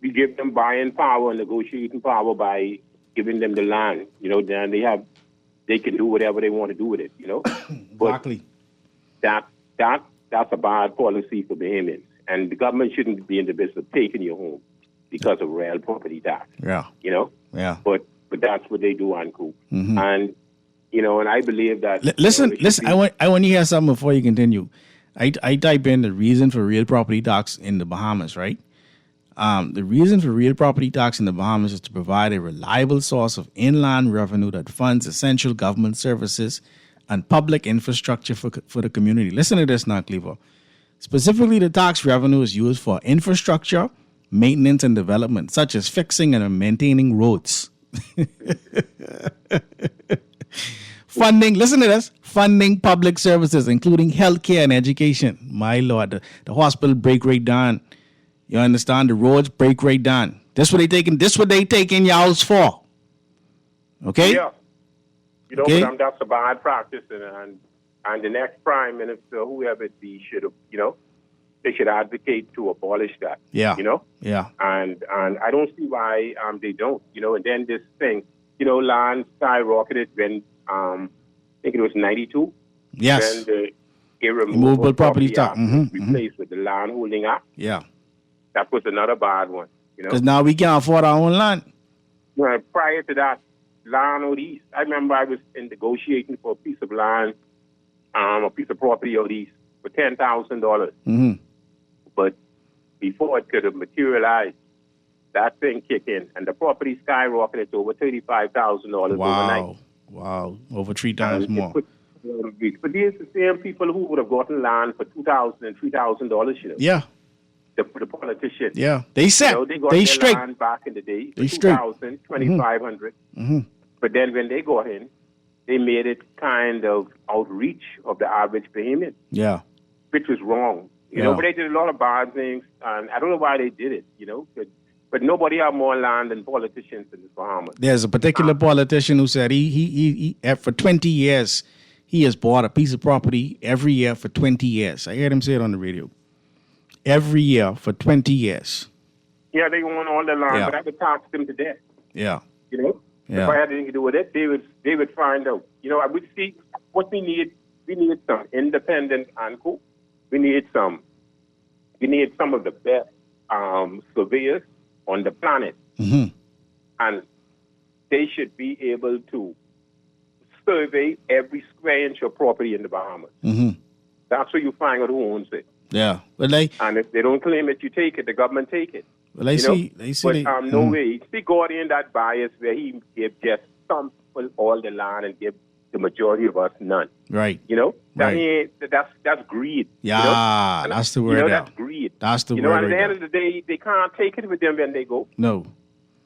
we give them buying power and negotiating power by giving them the land. You know, then they can do whatever they want to do with it, you know. Exactly. But that's a bad policy for Bahamians. And the government shouldn't be in the business of taking your home because of real property tax. Yeah. You know? Yeah. But that's what they do, Uncle. Mm-hmm. And, you know, and I believe that... Listen, I want to hear something before you continue. I type in the reason for real property tax in the Bahamas, right? The reason for real property tax in the Bahamas is to provide a reliable source of inland revenue that funds essential government services and public infrastructure for the community. Listen to this now, Cleaver. Specifically, the tax revenue is used for infrastructure, maintenance, and development, such as fixing and maintaining roads. Funding, listen to this, funding public services, including healthcare and education. My Lord, the hospital break right down. You understand? The roads break right down. This what they taking y'all's for. Okay? Yeah. You know, okay? But that's a bad practice, and the next prime minister, whoever it be, should have, you know, they should advocate to abolish that. Yeah. You know? Yeah. And I don't see why they don't, you know, and then this thing, you know, land skyrocketed when, I think it was 92. Yes. When the Immovable Property Tax was replaced with the Land Holding Act. Yeah. That was another bad one, you know. Because now we can't afford our own land. Well, prior to that, land out east, I remember I was in negotiating for a piece of land, a piece of property out east for $10,000. Mm-hmm. But before it could have materialized, that thing kicked in, and the property skyrocketed to over $35,000 overnight. Wow, over 3 times more. But these the same people who would have gotten land for $2,000 and $3,000, you know. Yeah. The politicians. Yeah, they said, you know, they got they their straight. land back in the day for They straight. $2,000, $2,500. Mm-hmm. But then when they got in, they made it kind of outreach of the average Bahamian, Yeah. which was wrong. You know, but they did a lot of bad things, and I don't know why they did it, you know. But nobody have more land than politicians in the Bahamas. There's a particular politician who said he for 20 years, he has bought a piece of property every year for 20 years. I heard him say it on the radio. Every year for 20 years. Yeah, they own all the land, Yeah. but I would tax them to death. Yeah. You know, Yeah. if I had anything to do with it, they would find out. You know, I would see what we need. We need some independent ANCO. We need some of the best surveyors on the planet, Mm-hmm. and they should be able to survey every square inch of property in the Bahamas. Mm-hmm. That's where you find out who owns it. Yeah. But And if they don't claim it, you take it. The government take it. Well, I You know? see. But no way. See Gordian, that bias where he gave just some people all the land and give the majority of us none. Right. You know, Right. that's greed. Yeah, you know? that's the word. You know, Yeah. that's greed. need. That's the you know, word at the right end of the day, they can't take it with them when they go. No.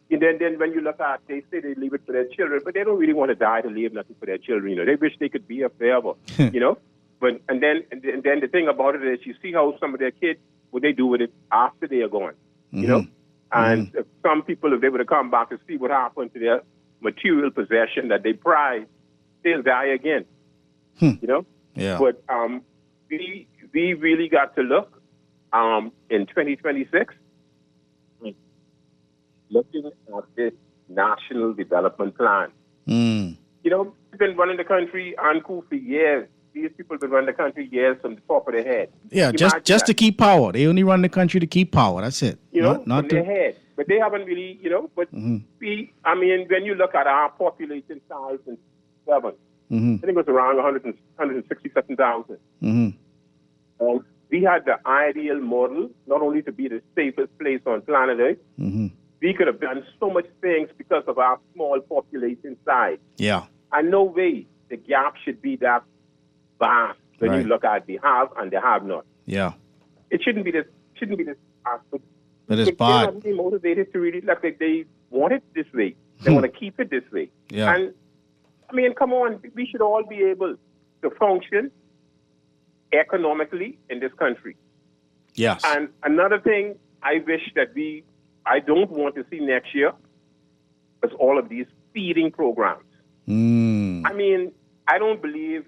And then when you look at, they say they leave it for their children, but they don't really want to die to leave nothing for their children. You know, they wish they could be here forever. You know, but and then the thing about it is, you see how some of their kids, what they do with it after they are gone. You know, and some people, if they were to come back and see what happened to their material possession that they prize, they'll die again. You know. Yeah. But we really got to look in 2026. Looking at this national development plan. You know, we've been running the country on coup for years. These people have been running the country years from the top of their head. Yeah, just to keep power. They only run the country to keep power. That's it. You know, not from to their head. But they haven't really, you know, but I mean, when you look at our population size in 7, I think it was around 167,000. We had the ideal model, not only to be the safest place on planet Earth, we could have done so much things because of our small population size. Yeah. And no way the gap should be that vast when Right. you look at the have and the have not. Yeah. It shouldn't be this aspect. But it's They're bad. not really motivated to really look like they want it this way. They want to keep it this way. Yeah. And I mean, come on, we should all be able to function economically in this country. Yes. And another thing I wish that I don't want to see next year is all of these feeding programs. I mean, I don't believe,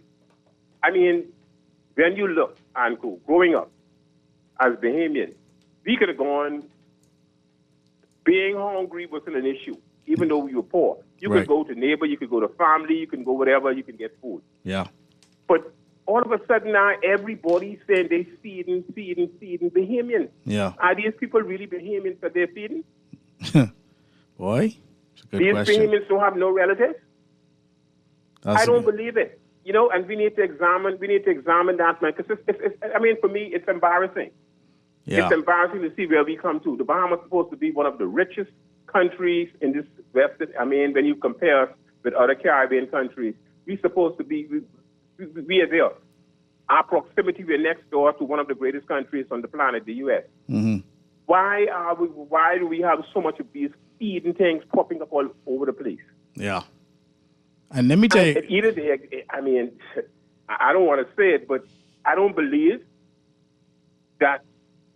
when you look, Anko, growing up as Bahamians, we could have gone, being hungry wasn't an issue, even though we were poor. You Right. could go to neighbor, you could go to family, you can go whatever, you can get food. Yeah. But all of a sudden now, everybody's saying they feeding Bahamians. Yeah. Are these people really Bahamians that they're feeding? Boy, it's a good These question. Bahamians don't have no relatives? That's I a don't good- believe it. You know, and we need to examine that, man, because for me, it's embarrassing. Yeah. It's embarrassing to see where we come to. The Bahamas is supposed to be one of the richest countries in this Western, when you compare us with other Caribbean countries, we're supposed to be, we are there. Our proximity, we're next door to one of the greatest countries on the planet, the U.S. Why do we have so much of these feeding things popping up all over the place? Yeah. And let me tell you. Either I don't want to say it, but I don't believe that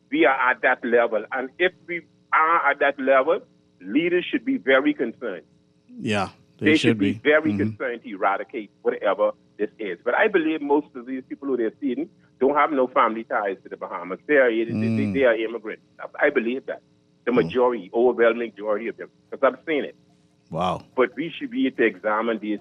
we are at that level. And if we are at that level, leaders should be very concerned. Yeah. They should be very concerned to eradicate whatever this is. But I believe most of these people who they're feeding don't have no family ties to the Bahamas. They are immigrants. I believe that. The majority, overwhelming majority of them, because I've seen it. Wow. But we should be able to examine these,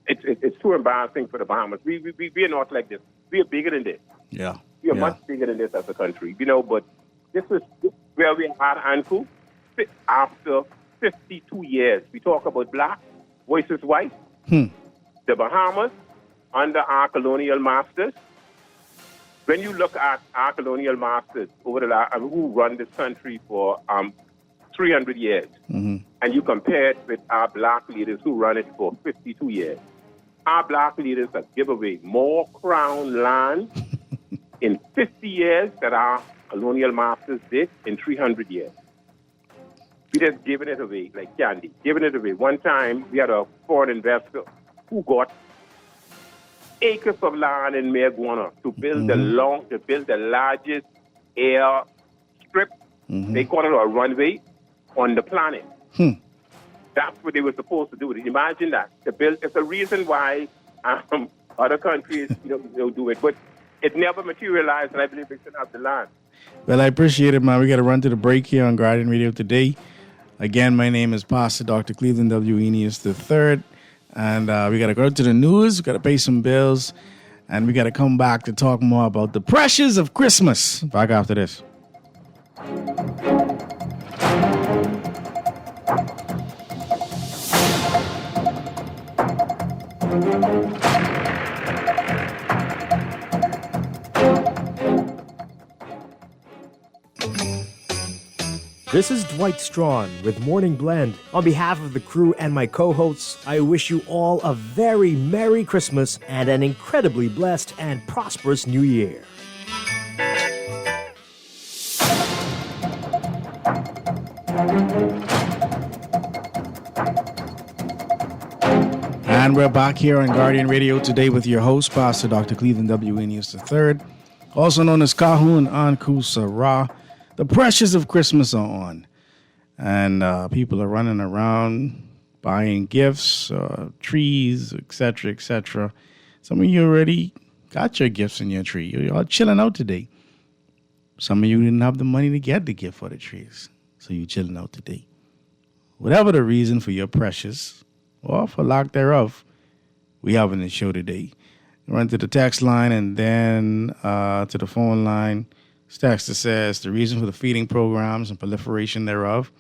it's too embarrassing for the Bahamas. We are not like this. We are bigger than this. Yeah. We are much bigger than this as a country, but this is where we are, Anku, after 52 years. We talk about black versus white. The Bahamas, under our colonial masters, when you look at our colonial masters over the last, who run this country for 300 years, and you compare it with our black leaders who run it for 52 years, our black leaders have given away more crown land in 50 years that our colonial masters did in 300 years. We just giving it away like candy, giving it away. One time, we had a foreign investor who got acres of land in Mayaguana to build the largest air strip. They call it a runway on the planet. That's what they were supposed to do. Imagine that. To build. It's a reason why other countries don't do it, but it never materialized, and I believe they should have the land. Well, I appreciate it, man. We got to run to the break here on Guardian Radio today. Again, my name is Pastor Dr. Cleveland W. Eneas III, and we got to go to the news. We got to pay some bills, and we got to come back to talk more about the pressures of Christmas. Back after this. This is Dwight Strawn with Morning Blend. On behalf of the crew and my co-hosts, I wish you all a very Merry Christmas and an incredibly blessed and prosperous New Year. we're back here on Guardian Radio today with your host, Pastor Dr. Cleveland W. Enius III, also known as Kahun Anku Sarah. The pressures of Christmas are on, and people are running around buying gifts, trees, etc., etc. Some of you already got your gifts in your tree. You're all chilling out today. Some of you didn't have the money to get the gift for the trees, so you're chilling out today. Whatever the reason for your pressures, or for lack thereof, we have in the show today. Run to the text line and then to the phone line. This texter says the reason for the feeding programs and proliferation thereof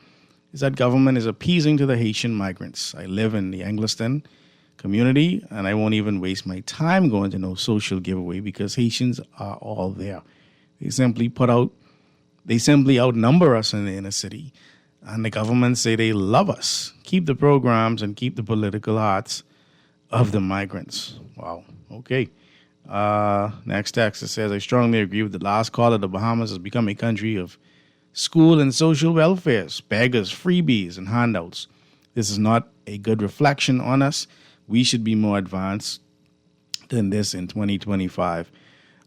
is that government is appeasing to the Haitian migrants. I live in the Angliston community, and I won't even waste my time going to no social giveaway because Haitians are all there. They simply outnumber us in the inner city. And the government say they love us. Keep the programs and keep the political hearts of the migrants. Wow. Okay. Next text that says, I strongly agree with the last caller. The Bahamas has become a country of school and social welfares, beggars, freebies, and handouts. This is not a good reflection on us. We should be more advanced than this in 2025.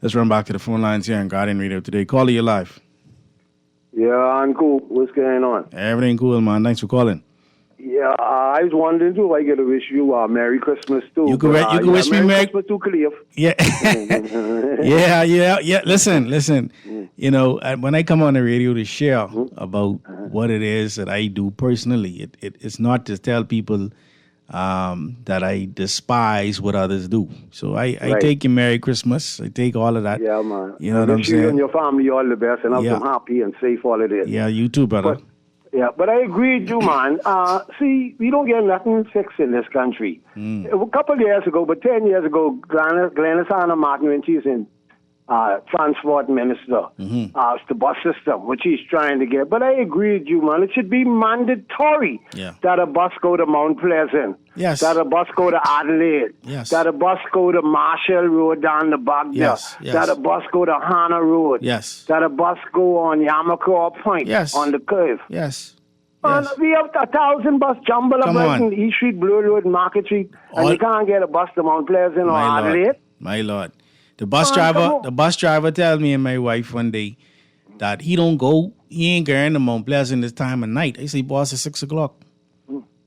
Let's run back to the phone lines here on Guardian Radio today. Caller, you live. Yeah, I'm cool. What's going on? Everything cool, man. Thanks for calling. Yeah, I was wondering too. I get to wish you a Merry Christmas too. You can wish me Merry Christmas too, Khalif. Yeah, yeah. Listen. You know, when I come on the radio to share about what it is that I do personally, it's not to tell people that I despise what others do. So I take you Merry Christmas. I take all of that. Yeah, man. You know what I'm saying? You and your family all the best, and I'm happy and safe all it is. Yeah, you too, brother. But I agree with you, man. See, we don't get nothing fixed in this country. A couple of years ago, but 10 years ago, Glenys Hanna Martin, when she's in transport minister, the bus system, which he's trying to get. But I agree with you, man. It should be mandatory that a bus go to Mount Pleasant, that a bus go to Adelaide, that a bus go to Marshall Road down the Baghdad, that a bus go to Hana Road, that a bus go on Yamacoa Point on the curve. And we have 1,000 bus jumble up in East Street, Blue Road, Market Street, and you can't get a bus to Mount Pleasant or Adelaide. My Lord. The bus driver tell me and my wife one day that he ain't going to Mount Pleasant this time of night. I say, boss, it's 6 o'clock.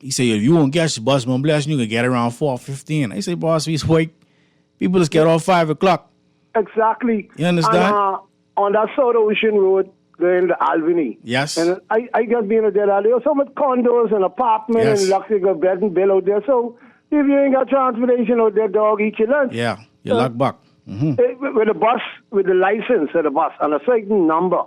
He say, if you won't catch the bus Mount Pleasant, you can get around 4:15. I say, boss, we wait. People just get off 5 o'clock. Exactly. You understand? And, on that South Ocean Road, going to Albany. Yes. And I just been there. There are so much condos and apartments and luxury bed and bill out there. So if you ain't got transportation out there, dog, eat your lunch. Yeah, you luck buck. With a bus, with the license of the bus, and a certain number,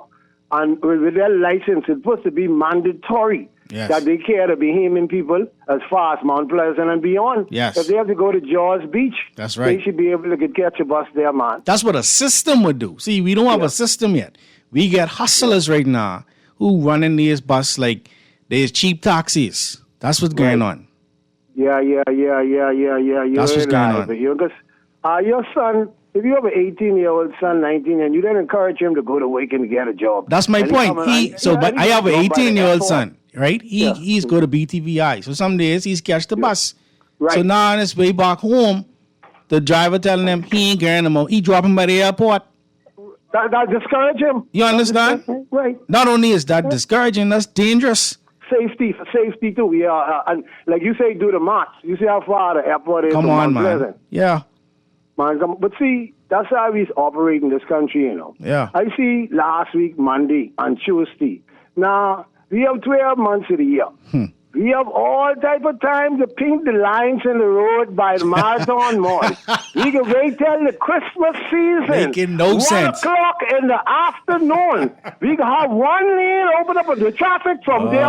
and with their license, it's supposed to be mandatory that they care to be human people as far as Mount Pleasant and beyond. Yes. If they have to go to Jaws Beach, that's right. They should be able to catch a bus there, man. That's what a system would do. See, we don't have a system yet. We get hustlers right now who run in these bus like there's cheap taxis. That's what's going on. Yeah. That's what's going on. Because your son, if you have an 18-year-old son, 19, and you don't encourage him to go to work and get a job. That's my point. But I have an 18-year-old son, right? He's go to BTVI. So some days he's catch the bus. Right. So now on his way back home, the driver telling him he ain't getting him out. He drop him by the airport. That discourage him. You understand? Right. Not only is that discouraging, that's dangerous. Safety too. Yeah, and like you say, do the math. You see how far the airport is. Come on, man. Pleasant. Yeah. Man, but see, that's how we operate in this country, you know. Yeah. I see last week, Monday and Tuesday. Now, we have 12 months of the year. We have all type of time to paint the lines in the road by the Marathon Mall. We can wait till the Christmas season. Making no sense. 1 o'clock in the afternoon. We can have one lane open up the traffic from there,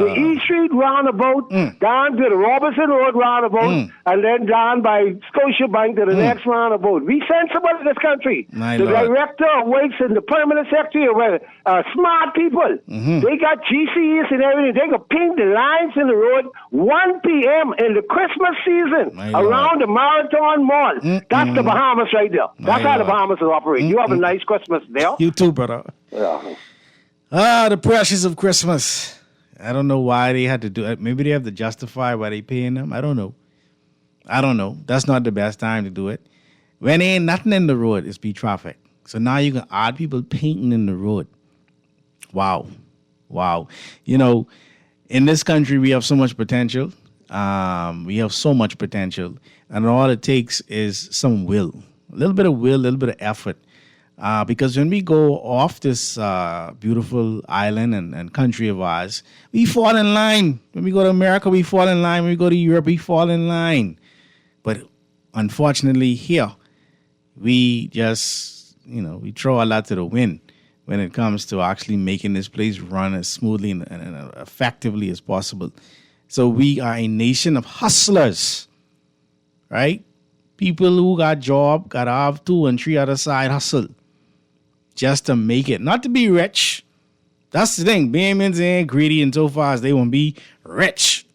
the East Street roundabout, down to the Robertson Road roundabout, and then down by Scotiabank to the next roundabout. We sensible in this country. My the Lord. director of Wakes and the permanent secretary are smart people. They got GCs and everything. They can paint the lines in the road 1 p.m. in the Christmas season around the Marathon Mall. That's the Bahamas right there. That's how the Bahamas is operating. You have a nice Christmas there. You too, brother. Yeah. The pressures of Christmas. I don't know why they had to do it. Maybe they have to justify why they paying them. I don't know. I don't know. That's not the best time to do it. When there ain't nothing in the road, it's be traffic. So now you can add people painting in the road. Wow. You know, in this country, we have so much potential. We have so much potential. And all it takes is some will. A little bit of will, a little bit of effort. Because when we go off this beautiful island and country of ours, we fall in line. When we go to America, we fall in line. When we go to Europe, we fall in line. But unfortunately here, we just, we throw a lot to the wind when it comes to actually making this place run as smoothly and effectively as possible. So we are a nation of hustlers, right? People who got job, got to have 2 and 3 other side hustle just to make it. Not to be rich. That's the thing. Bahamians ain't greedy and so far as they won't be rich.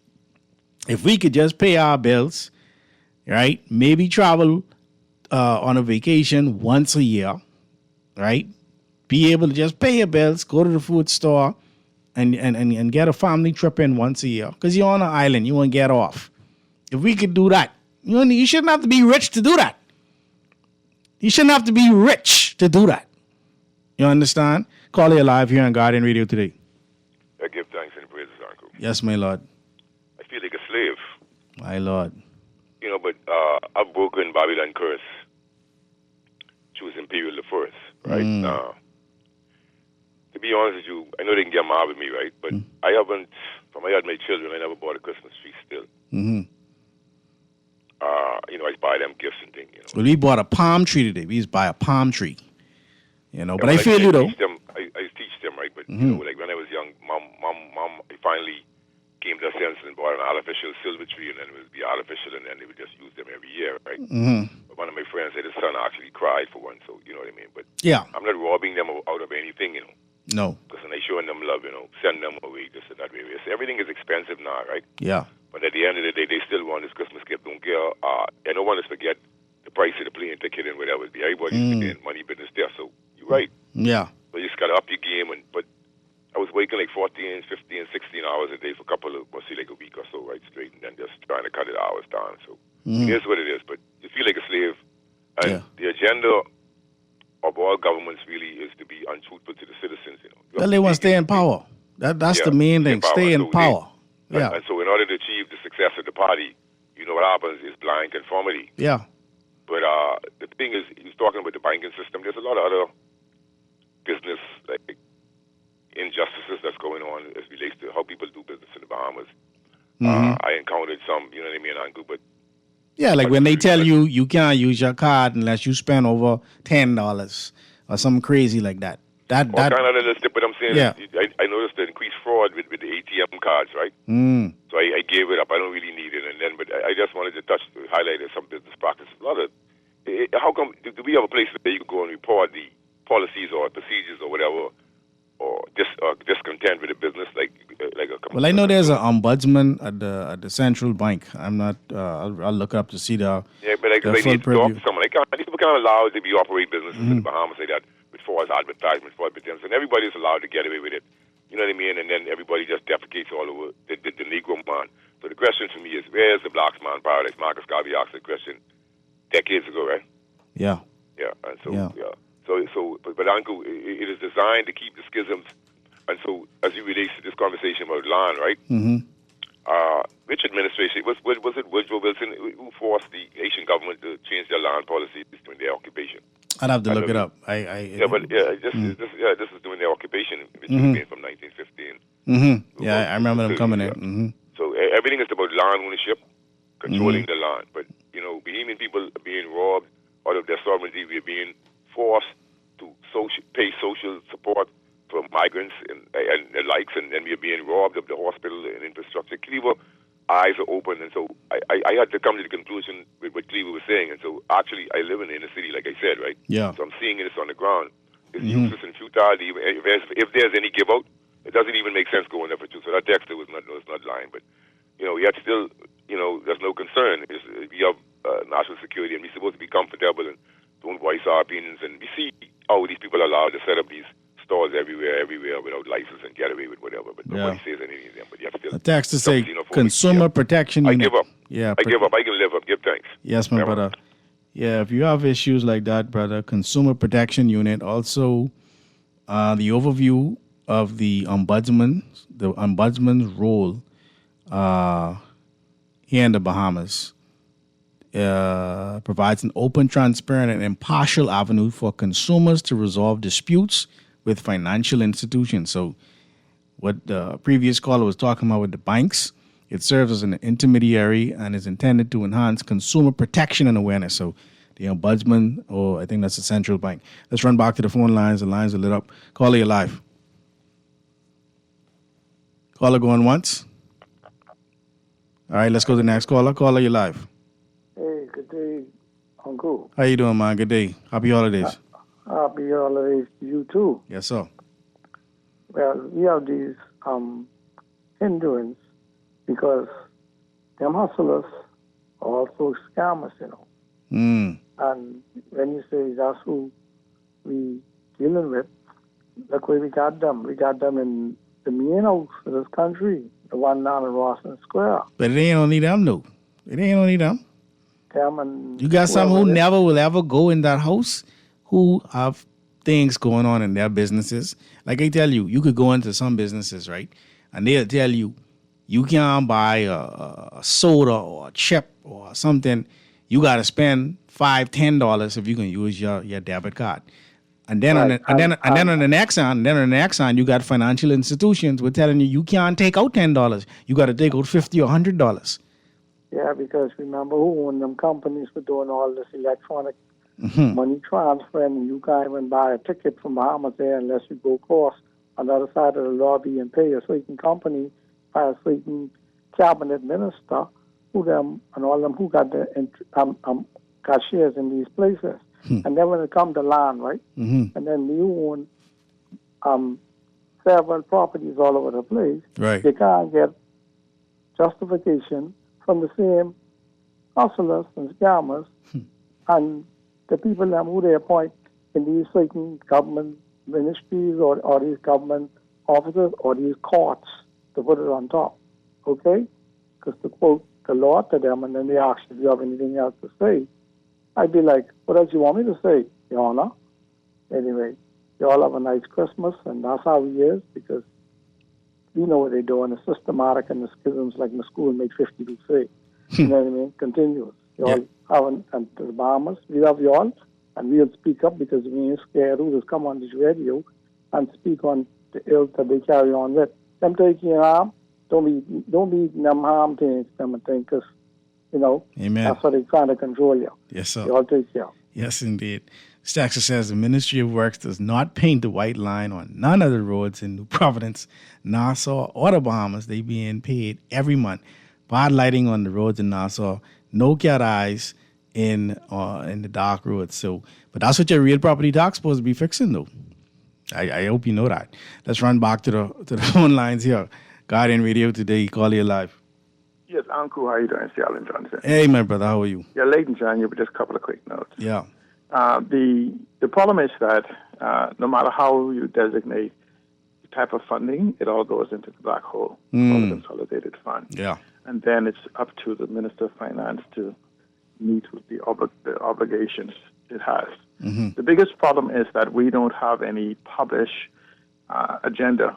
If we could just pay our bills, right? Maybe travel on a vacation once a year, right? Be able to just pay your bills, go to the food store, and get a family trip in once a year. Because you're on an island, you want to get off. If we could do that, you shouldn't have to be rich to do that. You shouldn't have to be rich to do that. You understand? Call you live here on Guardian Radio today. I give thanks and praises, Uncle. Yes, my Lord. I feel like a slave. My Lord. But I've broken Babylon curse. Choose Imperial the First, right? Now, to be honest with you, I know they can get mad with me, right? But I haven't, from I had my children, I never bought a Christmas tree still. Mm-hmm. I buy them gifts and things, Well, we bought a palm tree today. We just buy a palm tree. But I feel you, though. I teach them, right? But, like when I was young, mom, I finally came to a sense and bought an artificial silver tree, and then it would be artificial, and then they would just use them every year, right? Mm-hmm. But one of my friends said his son actually cried for one, so you know what I mean? But yeah, I'm not robbing them out of anything, No. Because when I showing them love, send them away, this and that way. So everything is expensive now, right? Yeah. But at the end of the day, they still want this Christmas gift. Don't care. I don't want us to forget the price of the plane ticket and whatever it be. Everybody's in money business there, so you're right. Yeah. So you just got to up your game. But I was working like 14, 15, 16 hours a day for a couple of, like a week or so, right, straight, and then just trying to cut the hours down. So it is what it is. But you feel like a slave. And the agenda of all governments really is to be untruthful to the citizens. Well, they want to stay in power. That's the main thing. Stay in power. And so in order to achieve the success of the party, what happens is blind conformity. Yeah. But the thing is, he was talking about the banking system. There's a lot of other business injustices that's going on as relates to how people do business in the Bahamas. I encountered some, you know what I mean, Uncle, but yeah, like when they tell you you can't use your card unless you spend over $10 or something crazy like that. That kind of little step, but I'm saying I noticed the increased fraud with the ATM cards, right? So I gave it up. I don't really need it, but I just wanted to highlight some business practices. How come do we have a place where you can go and report the policies or procedures or whatever, or discontent with the business, like a? Well, I know there's an ombudsman at the central bank. I'm not. I'll look up to see the. Yeah, but I need to talk to someone. People can't allow to be operate businesses in the Bahamas like that. As advertisement for evidence, and everybody's allowed to get away with it. You know what I mean? And then everybody just defecates all over the Negro man. So the question for me is, where's the Black man paradise? Marcus Garvey asked the question decades ago, right? Yeah. Yeah, and so but Uncle, it is designed to keep the schisms. And so, as you relate to this conversation about land, right? Which administration was it? Woodrow Wilson who forced the Haitian government to change their land policies during their occupation? I'd have to look it up. This is during their occupation, which was made from 1915. Yeah, I remember them coming in. So everything is about land ownership, controlling the land. But Bahamian people are being robbed out of their sovereignty. We're being forced to pay social support for migrants and the likes, and then we're being robbed of the hospital and infrastructure. Cleaver eyes are open, and so I had to come to the conclusion with what Cleaver was saying. And so actually, I live in the inner city, like I said, right? Yeah. So I'm seeing this on the ground. It's useless and futile. If there's any give out, it doesn't even make sense going there for two. So that text was not lying, but yet still, there's no concern. We have national security, and we're supposed to be comfortable and don't voice our opinions. And we see how these people are allowed to set up these stores everywhere without license and get away with whatever. But nobody says anything to them. But yet still, the text to say consumer protection unit. I give up. Yeah, I give up. I can live up. give thanks. Yes, my brother. Yeah, if you have issues like that, brother, Consumer Protection Unit, also the overview of the ombudsman's role here in the Bahamas provides an open, transparent, and impartial avenue for consumers to resolve disputes with financial institutions. So what the previous caller was talking about with the banks, it serves as an intermediary and is intended to enhance consumer protection and awareness. So the ombudsman, or I think that's the central bank. Let's run back to the phone lines. The lines are lit up. Caller, you're live. Caller going once. All right, let's go to the next caller. Caller, you're live. Hey, good day, Uncle. How you doing, man? Good day. Happy holidays. Happy holidays to you, too. Yes, sir. Well, we have these hindrance because them hustlers are also scammers, you know. And when you say that's who we dealing with, look where we got them. We got them in the main house of this country, the one down in Rawson Square. But it ain't only them, though. It ain't only them. And you got some who never will ever go in that house, who have things going on in their businesses. Like I tell you, you could go into some businesses, right? And they'll tell you, you can't buy a soda or a chip or something. You got to spend $5, $10 if you can use your debit card. And then on the next hand, you got financial institutions who telling you can't take out $10. You got to take out $50 or $100. Yeah, because remember who owned them companies for doing all this electronic money transfer, and you can't even buy a ticket from Bahamas Air unless you go across on the other side of the lobby and pay a certain company by a certain cabinet minister who them and all them who got the got shares in these places. And then when it comes to land, right? And then you own several properties all over the place. Right. They can't get justification from the same hustlers and scammers and the people who they appoint in these certain government ministries or these government officers or these courts, to put it on top. Okay? Because to quote the law to them, and then they ask if you have anything else to say, I'd be like, what else you want me to say, Your Honor? Anyway, you all have a nice Christmas, and that's how it is, because we know what they're doing. It's systematic, and the schisms like in the school make 52 say. You know what I mean? Continuous. You all have, and to the Bahamas, we love you all, and we'll speak up because we ain't scared who just come on this radio and speak on the ills that they carry on with. Them taking harm, don't be them harm things, them and think, because, you know, Amen. That's how they're trying to control you. Yes, sir. You all take care. Yes, indeed. Staxer says the Ministry of Works does not paint the white line on none of the roads in New Providence, Nassau, or the Bahamas. They being paid every month. Bad lighting on the roads in Nassau. No cat eyes in the dark roads. So, but that's what your real property doc supposed to be fixing, though. I hope you know that. Let's run back to the phone lines here. Guardian Radio today. Call you live. Yes, Uncle, how are you doing? It's Alan Johnson. Hey, my brother, how are you? Yeah, late in January, but just a couple of quick notes. Yeah. The problem is that no matter how you designate the type of funding, it all goes into the black hole, called the consolidated fund. Yeah. And then it's up to the Minister of Finance to meet with the obligations it has. The biggest problem is that we don't have any published agenda,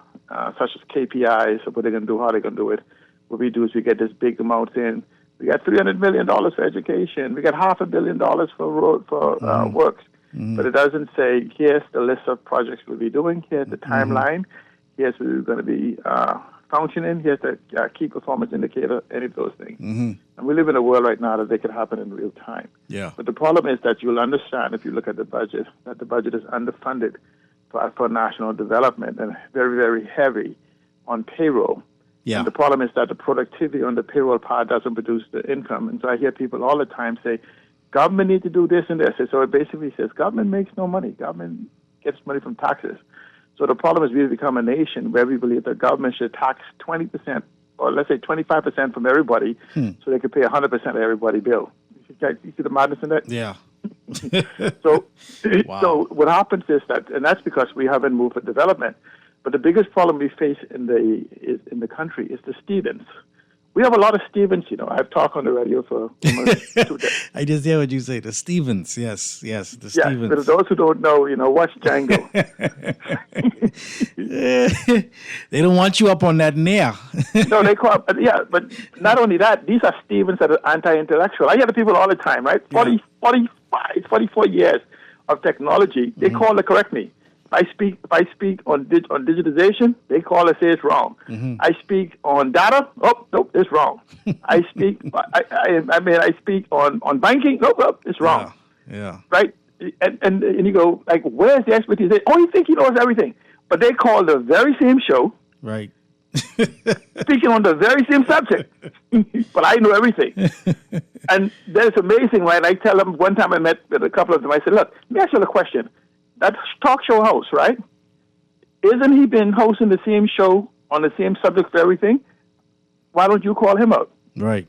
such as KPIs of what they're going to do, how they're going to do it. What we do is we get this big amount in. We got $300 million for education. We got $500 million for works. But it doesn't say, here's the list of projects we'll be doing. Here's the timeline. Here's where we're going to be functioning. Here's the key performance indicator, any of those things. And we live in a world right now that they can happen in real time. Yeah. But the problem is that you'll understand if you look at the budget, that the budget is underfunded for national development and very, very heavy on payroll. Yeah. And the problem is that the productivity on the payroll part doesn't produce the income. And so I hear people all the time say, government needs to do this and this. And so it basically says government makes no money. Government gets money from taxes. So the problem is we've become a nation where we believe that government should tax 20%, or let's say 25% from everybody so they can pay 100% of everybody's bill. You see the madness in that? Yeah. So what happens is that, and that's because we haven't moved for development. But the biggest problem we face in the country is the students. We have a lot of Stevens, I've talked on the radio for almost 2 days. I just hear what you say. The Stevens, yes, the Yes, Stevens. but those who don't know, watch Django. They don't want you up on that nair. No, they call, but not only that, these are Stevens that are anti-intellectual. I hear the people all the time, right? 44 years of technology, they call to correct me. If I speak on digitization, they call and say it's wrong. I speak on data. Oh, nope, it's wrong. I speak. I speak on banking. Nope, it's wrong. Yeah. Right. And you go like, where's the expertise? They only think he knows everything, but they call the very same show. Right. Speaking on the very same subject, but I know everything. And that's amazing, right? I tell them one time I met with a couple of them. I said, look, let me ask you a question. That talk show host, right? Isn't he been hosting the same show on the same subject for everything? Why don't you call him out? Right.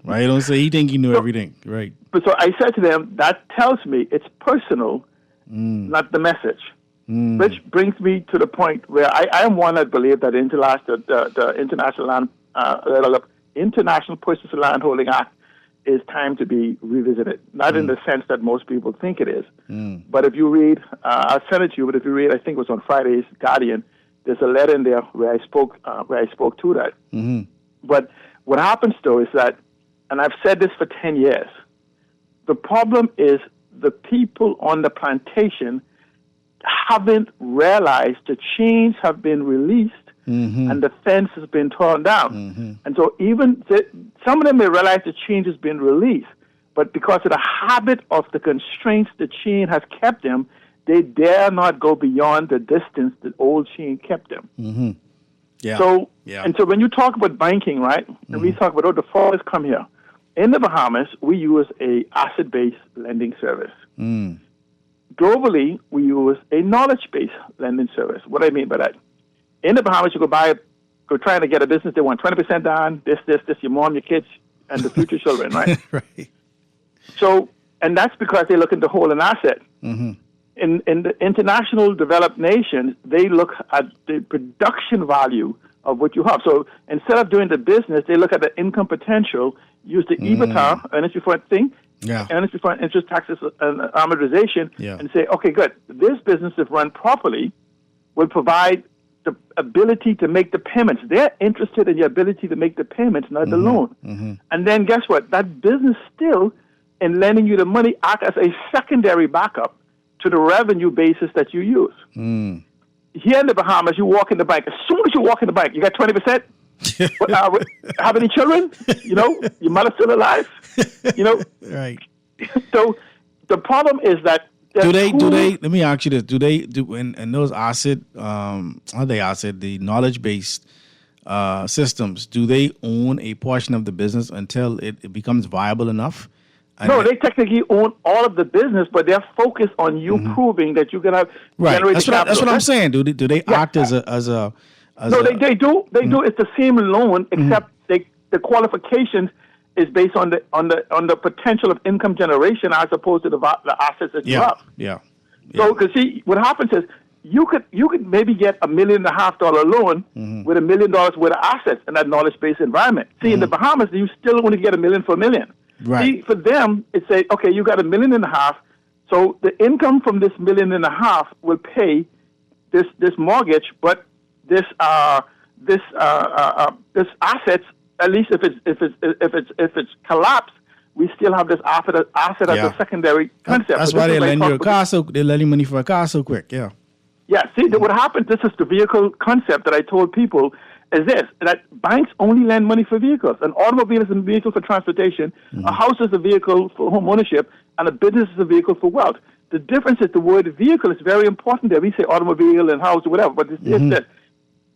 Right. Don't say he think he knew everything. Right. But so I said to them, that tells me it's personal, not the message. Which brings me to the point where I am one that believe that the International Persons Land Holding Act is time to be revisited. Not in the sense that most people think it is. But if you read, I'll send it to you, but if you read, I think it was on Friday's Guardian, there's a letter in there where I spoke to that. But what happens, though, is that, and I've said this for 10 years, the problem is the people on the plantation haven't realized the chains have been released and the fence has been torn down. And so even some of them may realize the chain has been released, but because of the habit of the constraints the chain has kept them, they dare not go beyond the distance the old chain kept them. Yeah. So, and so when you talk about banking, right, and we talk about, the foreigners come here. In the Bahamas, we use a asset-based lending service. Globally, we use a knowledge-based lending service. What do I mean by that? In the Bahamas, you go trying to get a business, they want 20% down, this, your mom, your kids, and the future children, right? Right. So, and that's because they're looking to hold an asset. In the international developed nations, they look at the production value of what you have. So instead of doing the business, they look at the income potential, use the EBITDA, earnings before thing, earnings before interest, taxes, and amortization, and say, okay, good. This business, if run properly, will provide the ability to make the payments. They're interested in your ability to make the payments, not the loan. And then guess what? That business still, in lending you the money, act as a secondary backup to the revenue basis that you use. Here in the Bahamas, you walk in the bank. As soon as you walk in the bank, you got 20%. Have any children? Your mother's still alive? Right. So the problem is that do they let me ask you this, do in those the knowledge based systems, do they own a portion of the business until it becomes viable enough? No, they technically own all of the business, but they're focused on you proving that you're gonna generate capital. That's what I'm saying. Do they act as a no, they do. They do. It's the same loan, except the qualifications is based on the potential of income generation as opposed to the assets that you have. So, because see, what happens is you could maybe get $1.5 million loan with $1 million worth of assets in that knowledge-based environment. See, in the Bahamas, you still only get $1 million for $1 million. Right. See, for them, it's okay, you got $1.5 million. So the income from this $1.5 million will pay this mortgage, but this assets, at least if it's collapsed, we still have this asset as a secondary concept. That's why they lend you a car they lend you money for a car so quick. Yeah. See, what happens? This is the vehicle concept that I told people. Is this, that banks only lend money for vehicles. An automobile is a vehicle for transportation, a house is a vehicle for home ownership, and a business is a vehicle for wealth. The difference is the word vehicle is very important there. We say automobile and house or whatever, but it's that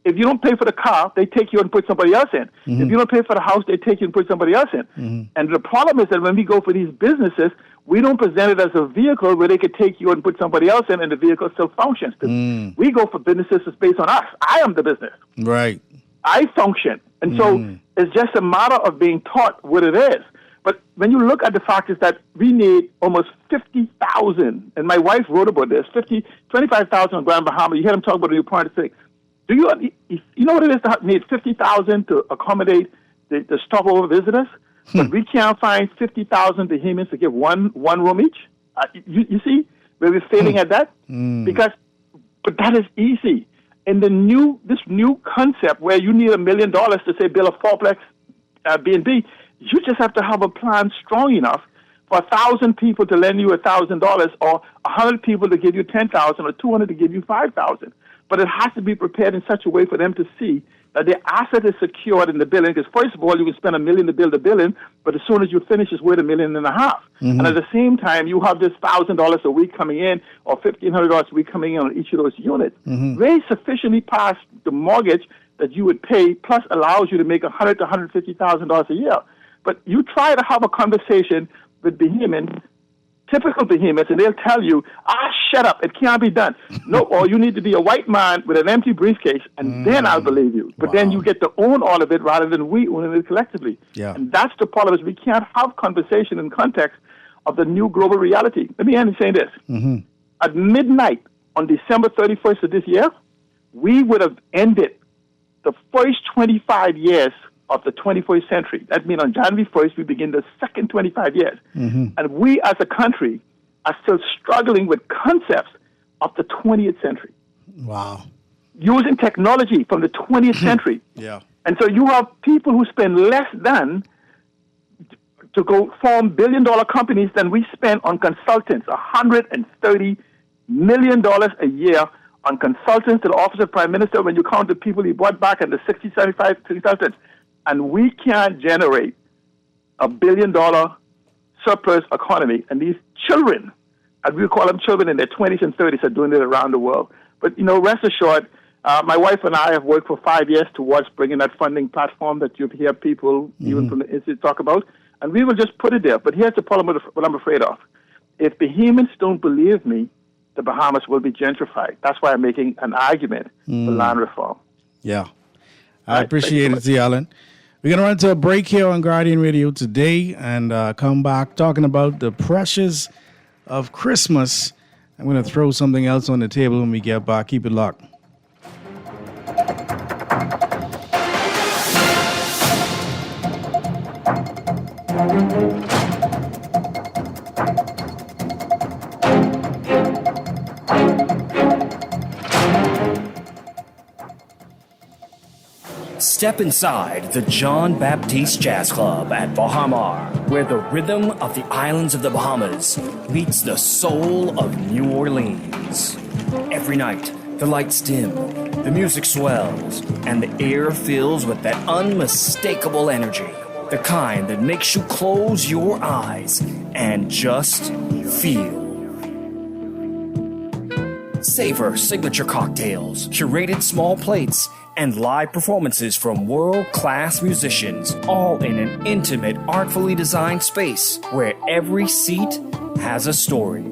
if you don't pay for the car, they take you and put somebody else in. If you don't pay for the house, they take you and put somebody else in. And the problem is that when we go for these businesses, we don't present it as a vehicle where they could take you and put somebody else in and the vehicle still functions. We go for businesses that's based on us. I am the business. Right. I function. And so it's just a matter of being taught what it is. But when you look at the fact is that we need almost 50,000, and my wife wrote about this, 25,000 on Grand Bahama. You hear them talk about the new point of thing. You know what it is to need 50,000 to accommodate the stopover visitors, but we can't find 50,000 Bahamians to give one room each. You see where we're failing at that? But that is easy. And this new concept where you need $1 million to say build a fourplex B&B, you just have to have a plan strong enough for 1,000 people to lend you $1,000, or 100 people to give you $10,000, or 200 to give you $5,000. But it has to be prepared in such a way for them to see that their asset is secured in the building. Because first of all, you can spend $1 million to build a building, but as soon as you finish, it's worth $1.5 million. And at the same time, you have this $1,000 a week coming in, or $1,500 a week coming in on each of those units. Very sufficiently past the mortgage that you would pay, plus allows you to make $100,000 to $150,000 a year. But you try to have a conversation with Bahamians, typical Bahamians, and they'll tell you, shut up, it can't be done. No, or you need to be a white man with an empty briefcase, and then I'll believe you. But then you get to own all of it rather than we own it collectively. Yeah. And that's the problem, is we can't have conversation in context of the new global reality. Let me end saying this. At midnight on December 31st of this year, we would have ended the first 25 years of the 21st century. That means on January 1st, we begin the second 25 years. And we as a country are still struggling with concepts of the 20th century. Wow. Using technology from the 20th century. Yeah. And so you have people who spend less than to go form billion-dollar companies than we spend on consultants, $130 million a year on consultants to the Office of Prime Minister when you count the people he brought back and the 60, 75 consultants. And we can't generate $1 billion surplus economy. And these children, and we call them children in their 20s and 30s, are doing it around the world. But, rest assured, my wife and I have worked for 5 years towards bringing that funding platform that you hear people, even from the Institute, talk about. And we will just put it there. But here's the problem with what I'm afraid of. If Bahamians don't believe me, the Bahamas will be gentrified. That's why I'm making an argument for land reform. Yeah. I appreciate it, T. Allen. We're going to run to a break here on Guardian Radio today and come back talking about the pressures of Christmas. I'm going to throw something else on the table when we get back. Keep it locked. Step inside the John Baptiste Jazz Club at Baha Mar, where the rhythm of the islands of the Bahamas meets the soul of New Orleans. Every night, the lights dim, the music swells, and the air fills with that unmistakable energy, the kind that makes you close your eyes and just feel. Savor signature cocktails, curated small plates, and live performances from world-class musicians, all in an intimate, artfully designed space where every seat has a story.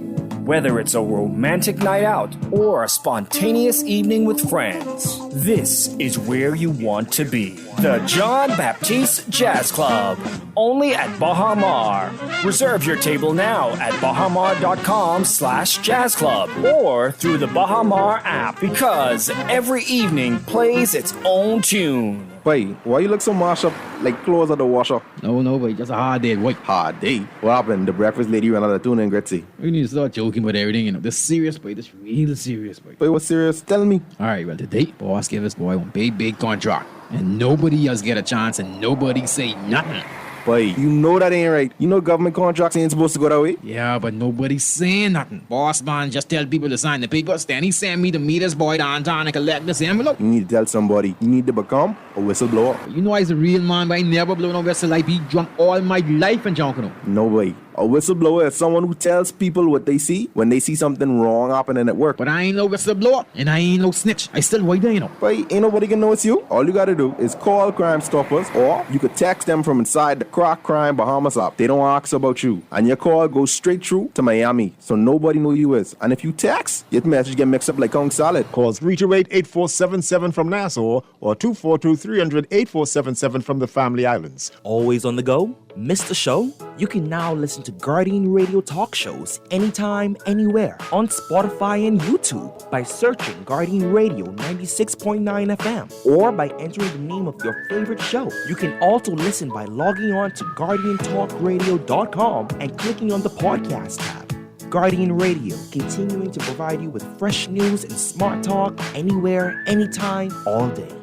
Whether it's a romantic night out or a spontaneous evening with friends, this is where you want to be. The John Baptiste Jazz Club, only at Baha Mar. Reserve your table now at bahamar.com/jazz club or through the Baha Mar app, because every evening plays its own tune. Boy, why you look so mashed up like clothes at the washer? No, boy, just a hard day. What? Hard day? What happened? The breakfast lady ran out of tuna and gritty. We need to start joking about everything, This serious, boy. This real serious, boy. Boy, what's serious? Tell me. All right, well, today, boss gave us, boy, one big contract. And nobody else get a chance and nobody say nothing. Boy, you know that ain't right. You know government contracts ain't supposed to go that way. Yeah, but nobody's saying nothing. Boss man just tell people to sign the papers. Then he send me to meet his boy downtown and collect this envelope. You need to tell somebody. You need to become a whistleblower. You know I's a real man, but I never blow no whistle. I be drunk all my life and drunk. No way. A whistleblower is someone who tells people what they see when they see something wrong happening at work. But I ain't no whistleblower, and I ain't no snitch. I still white there, But ain't nobody can know it's you. All you gotta do is call Crime Stoppers, or you could text them from inside the Crack Crime Bahamas app. They don't ask about you. And your call goes straight through to Miami, so nobody know you is. And if you text, your message get mixed up like Kong Salad. Call 328-8477 from Nassau, or 242-300-8477 from the Family Islands. Always on the go? Missed the show? You can now listen to Guardian Radio talk shows anytime, anywhere on Spotify and YouTube by searching Guardian Radio 96.9 FM or by entering the name of your favorite show. You can also listen by logging on to GuardianTalkRadio.com and clicking on the podcast tab. Guardian Radio, continuing to provide you with fresh news and smart talk anywhere, anytime, all day.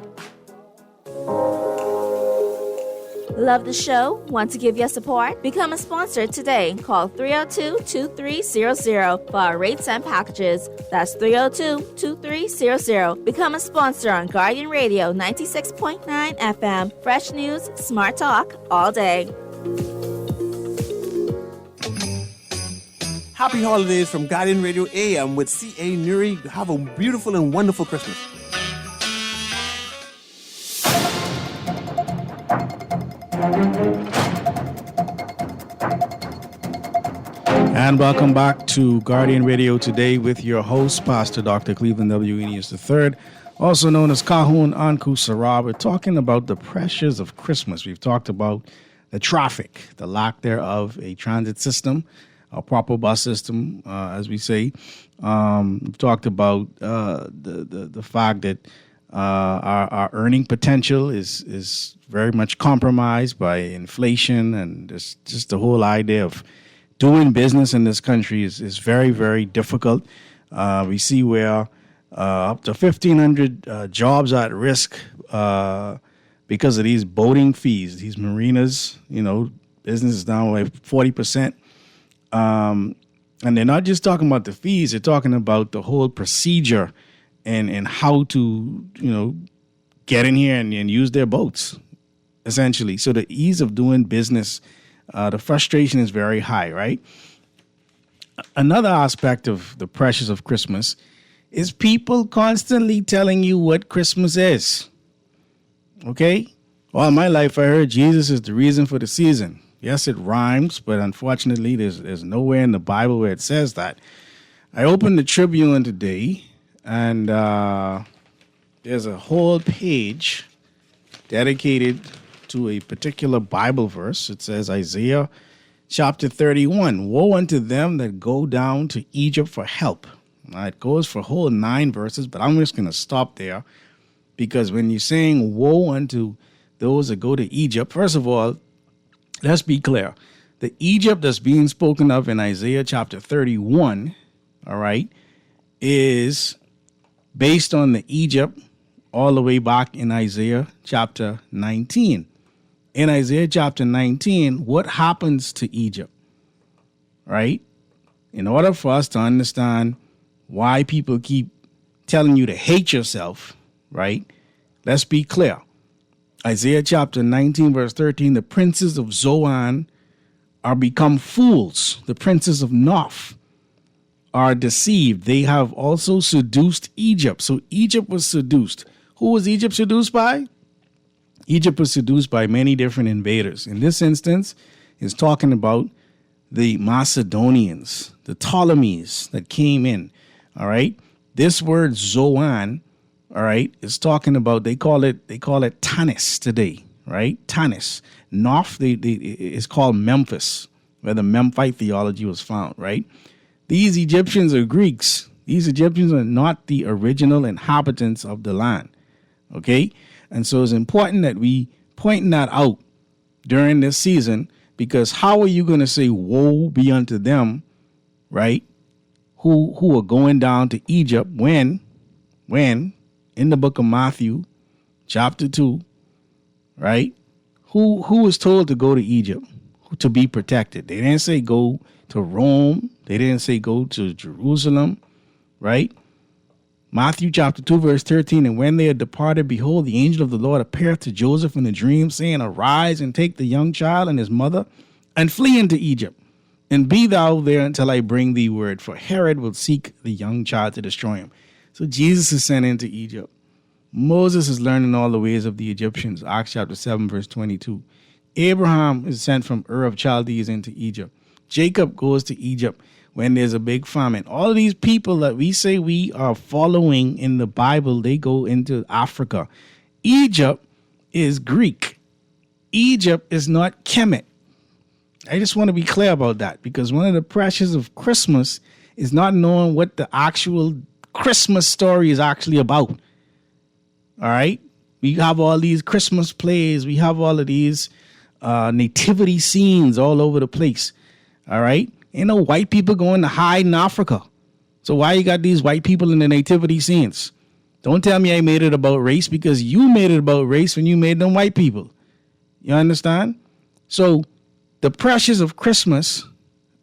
Love the show? Want to give your support? Become a sponsor today. Call 302-2300 for our rates and packages. That's 302-2300. Become a sponsor on Guardian Radio 96.9 FM. Fresh news, smart talk, all day. Happy holidays from Guardian Radio AM with C.A. Nuri. Have a beautiful and wonderful Christmas. And welcome back to Guardian Radio today with your host, Pastor Dr. Cleveland W. Eneas III, also known as Kahun Anku Sarah. We're talking about the pressures of Christmas. We've talked about the traffic, the lack thereof, a transit system, a proper bus system, as we say. We've talked about the fact that our earning potential is very much compromised by inflation, and just the whole idea of doing business in this country is very, very difficult. We see where up to 1,500 jobs are at risk because of these boating fees, these marinas. Business is down by 40%. And they're not just talking about the fees, they're talking about the whole procedure and how to, get in here and use their boats, essentially. So the ease of doing business, the frustration is very high, right? Another aspect of the pressures of Christmas is people constantly telling you what Christmas is. Okay? All my life I heard Jesus is the reason for the season. Yes, it rhymes, but unfortunately there's nowhere in the Bible where it says that. I opened the Tribune today, and there's a whole page dedicated to a particular Bible verse. It says Isaiah chapter 31, woe unto them that go down to Egypt for help. Now, it goes for a whole 9 verses, but I'm just going to stop there, because when you're saying woe unto those that go to Egypt, first of all, let's be clear. The Egypt that's being spoken of in Isaiah chapter 31, all right, is based on the Egypt all the way back in Isaiah chapter 19. In Isaiah chapter 19, what happens to Egypt, right? In order for us to understand why people keep telling you to hate yourself, right? Let's be clear. Isaiah chapter 19, verse 13, the princes of Zoan are become fools. The princes of Noph are deceived. They have also seduced Egypt. So Egypt was seduced. Who was Egypt seduced by? Egypt was seduced by many different invaders. In this instance, it's talking about the Macedonians, the Ptolemies that came in. All right. This word Zoan, all right, is talking about, they call it Tanis today, right? Tanis. Noph is called Memphis, where the Memphite theology was found, right? These Egyptians are Greeks. These Egyptians are not the original inhabitants of the land. Okay? And so it's important that we point that out during this season, because how are you going to say woe be unto them, right, who are going down to Egypt when in the book of Matthew chapter 2, right, who was told to go to Egypt to be protected? They didn't say go to Rome. They didn't say go to Jerusalem, right? Matthew chapter 2, verse 13, and when they had departed, behold, the angel of the Lord appeared to Joseph in a dream, saying, arise and take the young child and his mother, and flee into Egypt, and be thou there until I bring thee word, for Herod will seek the young child to destroy him. So Jesus is sent into Egypt. Moses is learning all the ways of the Egyptians, Acts chapter 7, verse 22. Abraham is sent from Ur of Chaldees into Egypt. Jacob goes to Egypt when there's a big famine. All of these people that we say we are following in the Bible, they go into Africa. Egypt is Greek. Egypt is not Kemet. I just want to be clear about that, because one of the pressures of Christmas is not knowing what the actual Christmas story is actually about. All right? We have all these Christmas plays. We have all of these nativity scenes all over the place. All right? Ain't no white people going to hide in Africa. So why you got these white people in the nativity scenes? Don't tell me I made it about race, because you made it about race when you made them white people. You understand? So the pressures of Christmas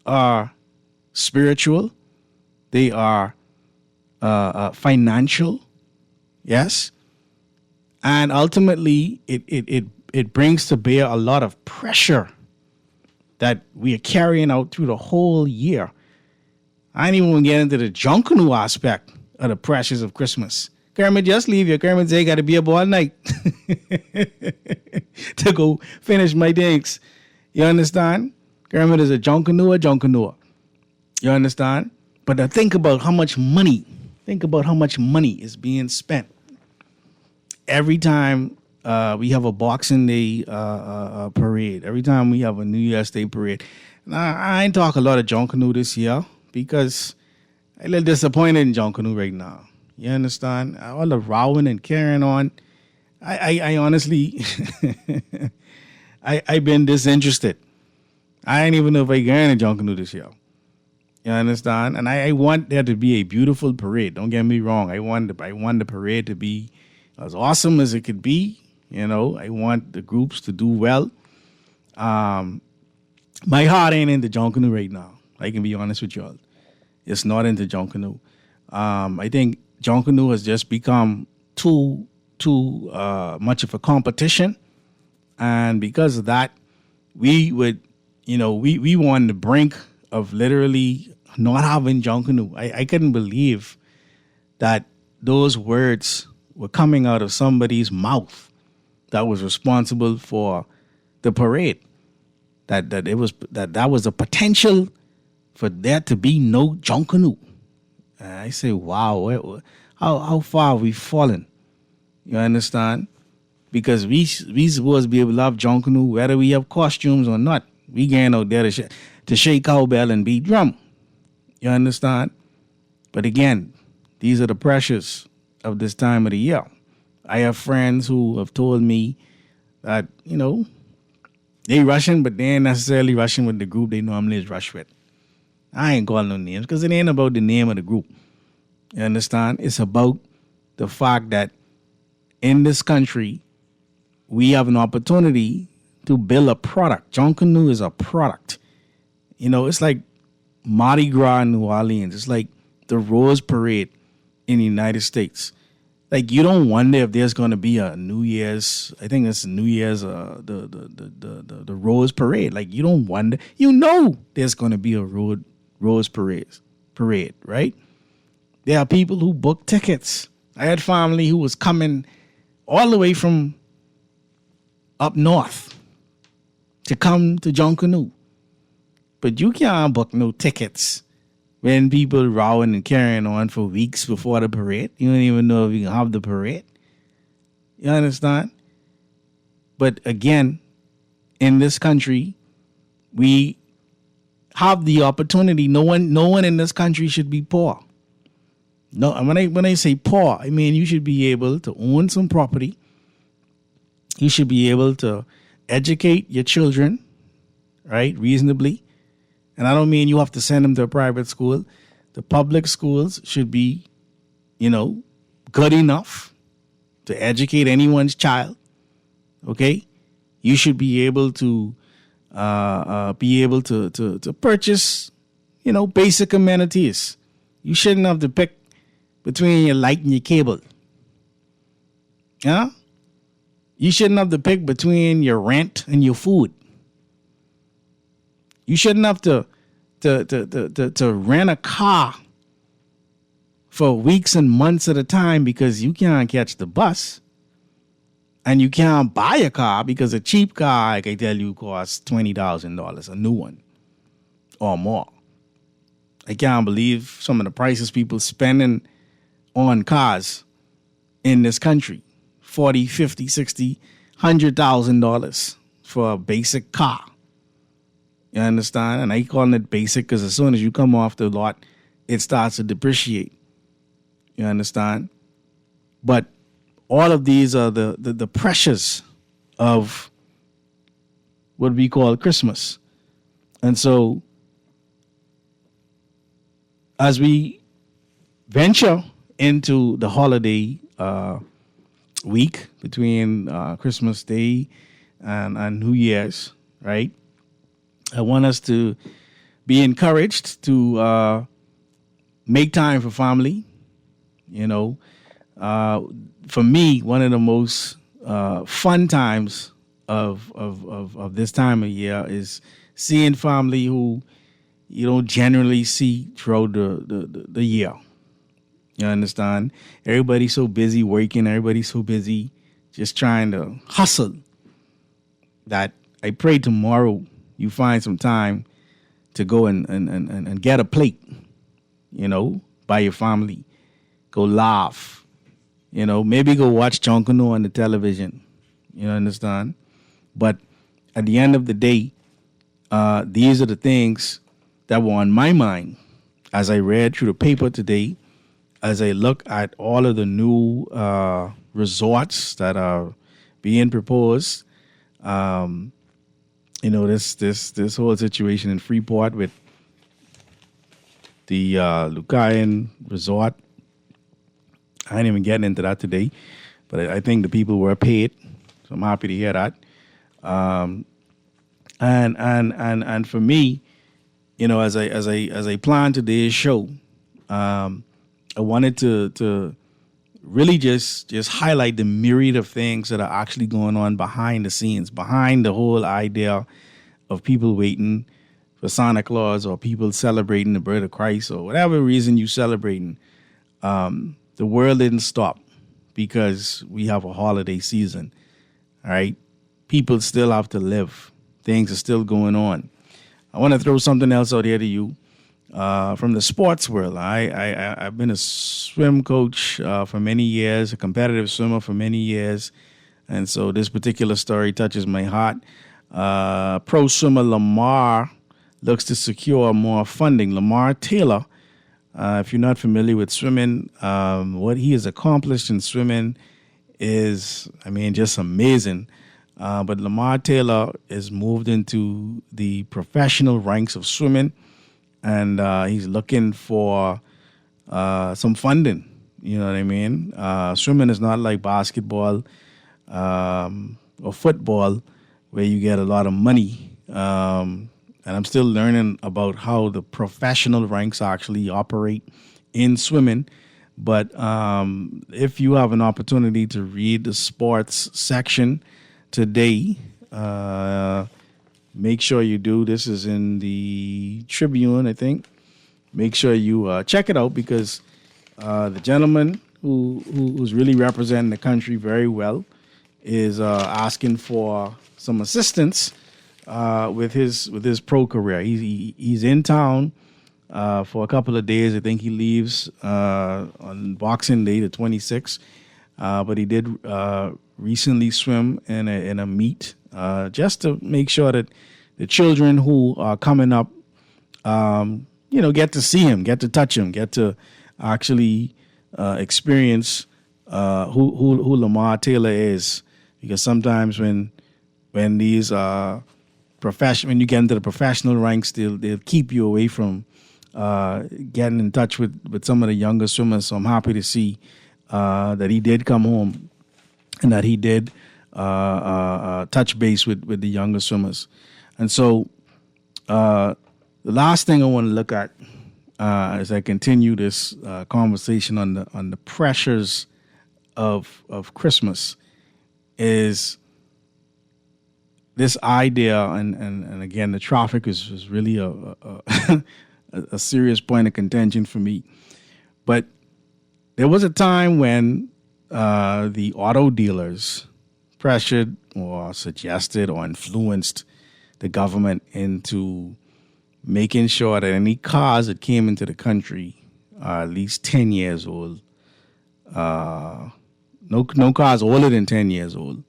are spiritual. They are financial. Yes. And ultimately, it brings to bear a lot of pressure that we are carrying out through the whole year. I ain't even want to get into the Junkanoo aspect of the pressures of Christmas. Kermit, just leave you. Kermit say, got to be up all night to go finish my things. You understand? Kermit is a Junkanoo. You understand? But think about how much money is being spent every time we have a Boxing Day parade, every time we have a New Year's Day parade. Now, I ain't talk a lot of Junkanoo this year because I'm a little disappointed in Junkanoo right now. You understand? All the rowing and carrying on. I honestly, I've been disinterested. I ain't even know if I going to Junkanoo this year. You understand? And I want there to be a beautiful parade. Don't get me wrong. I want the parade to be as awesome as it could be. You know, I want the groups to do well. My heart ain't into Junkanoo right now. I can be honest with y'all. It's not into Junkanoo. I think Junkanoo has just become too much of a competition. And because of that, we were on the brink of literally not having Junkanoo. I couldn't believe that those words were coming out of somebody's mouth that was responsible for the parade. That was a potential for there to be no Junkanoo. And I say, wow, how far have we fallen? You understand? Because we supposed to be able to have Junkanoo whether we have costumes or not. We going out there to shake cowbell and beat drum. You understand? But again, these are the pressures of this time of the year. I have friends who have told me that, they rushing, but they ain't necessarily rushing with the group they normally is rush with. I ain't calling no names because it ain't about the name of the group. You understand? It's about the fact that in this country, we have an opportunity to build a product. Junkanoo is a product. It's like Mardi Gras in New Orleans. It's like the Rose Parade in the United States. Like, you don't wonder if there's going to be a New Year's, I think it's New Year's, the Rose Parade. Like, you don't wonder. There's going to be a Rose Parade, right? There are people who book tickets. I had family who was coming all the way from up north to come to Junkanoo. But you can't book no tickets when people rowing and carrying on for weeks before the parade. You don't even know if you can have the parade. You understand? But again, in this country, we have the opportunity. No one in this country should be poor. No, when I say poor, I mean you should be able to own some property. You should be able to educate your children, right, reasonably. And I don't mean you have to send them to a private school. The public schools should be, good enough to educate anyone's child. Okay? You should be able to purchase, basic amenities. You shouldn't have to pick between your light and your cable. Yeah? You shouldn't have to pick between your rent and your food. You shouldn't have to rent a car for weeks and months at a time because you can't catch the bus. And you can't buy a car because a cheap car, I can tell you, costs $20,000, a new one or more. I can't believe some of the prices people spending on cars in this country. $40,000, $50,000, $60,000, $100,000 for a basic car. You understand? And I calling it basic because as soon as you come off the lot, it starts to depreciate. You understand? But all of these are the pressures of what we call Christmas. And so as we venture into the holiday week between Christmas Day and New Year's, right? I want us to be encouraged to make time for family. You know, for me, one of the most fun times of this time of year is seeing family who you don't generally see throughout the year. You understand? Everybody's so busy working. Everybody's so busy just trying to hustle that I pray tomorrow you find some time to go and get a plate, you know, by your family. Go laugh, you know, maybe go watch Junkanoo on the television. You understand? But at the end of the day, these are the things that were on my mind as I read through the paper today, as I look at all of the new resorts that are being proposed. You know, this whole situation in Freeport with the Lucayan Resort. I ain't even getting into that today, but I think the people were paid, so I'm happy to hear that. And for me, you know, as I planned today's show, I wanted to really just highlight the myriad of things that are actually going on behind the scenes, behind the whole idea of people waiting for Santa Claus or people celebrating the birth of Christ or whatever reason you celebrating. The world didn't stop because we have a holiday season. All right. People still have to live. Things are still going on. I want to throw something else out here to you from the sports world. I've been a swim coach for many years, a competitive swimmer for many years. And so this particular story touches my heart. Pro swimmer Lamar looks to secure more funding. Lamar Taylor, if you're not familiar with swimming, what he has accomplished in swimming is, I mean, just amazing. But Lamar Taylor is moved into the professional ranks of swimming, and he's looking for some funding. You know what I mean? Swimming is not like basketball or football where you get a lot of money. And I'm still learning about how the professional ranks actually operate in swimming. But if you have an opportunity to read the sports section today, make sure you do. This is in the Tribune, I think. Make sure you check it out because the gentleman who's really representing the country very well is asking for some assistance with his pro career. He's in town for a couple of days. I think he leaves on Boxing Day, the 26th. But he did recently swim in a meet just to make sure that the children who are coming up, get to see him, get to touch him, get to actually experience who Lamar Taylor is. Because sometimes when these when you get into the professional ranks, they'll keep you away from getting in touch with some of the younger swimmers. So I'm happy to see that he did come home and that he did touch base with the younger swimmers. And so the last thing I want to look at as I continue this conversation on the pressures of Christmas is this idea, and again, the traffic is really a serious point of contention for me. But there was a time when the auto dealers pressured or suggested or influenced the government into making sure that any cars that came into the country are at least 10 years old. No cars older than 10 years old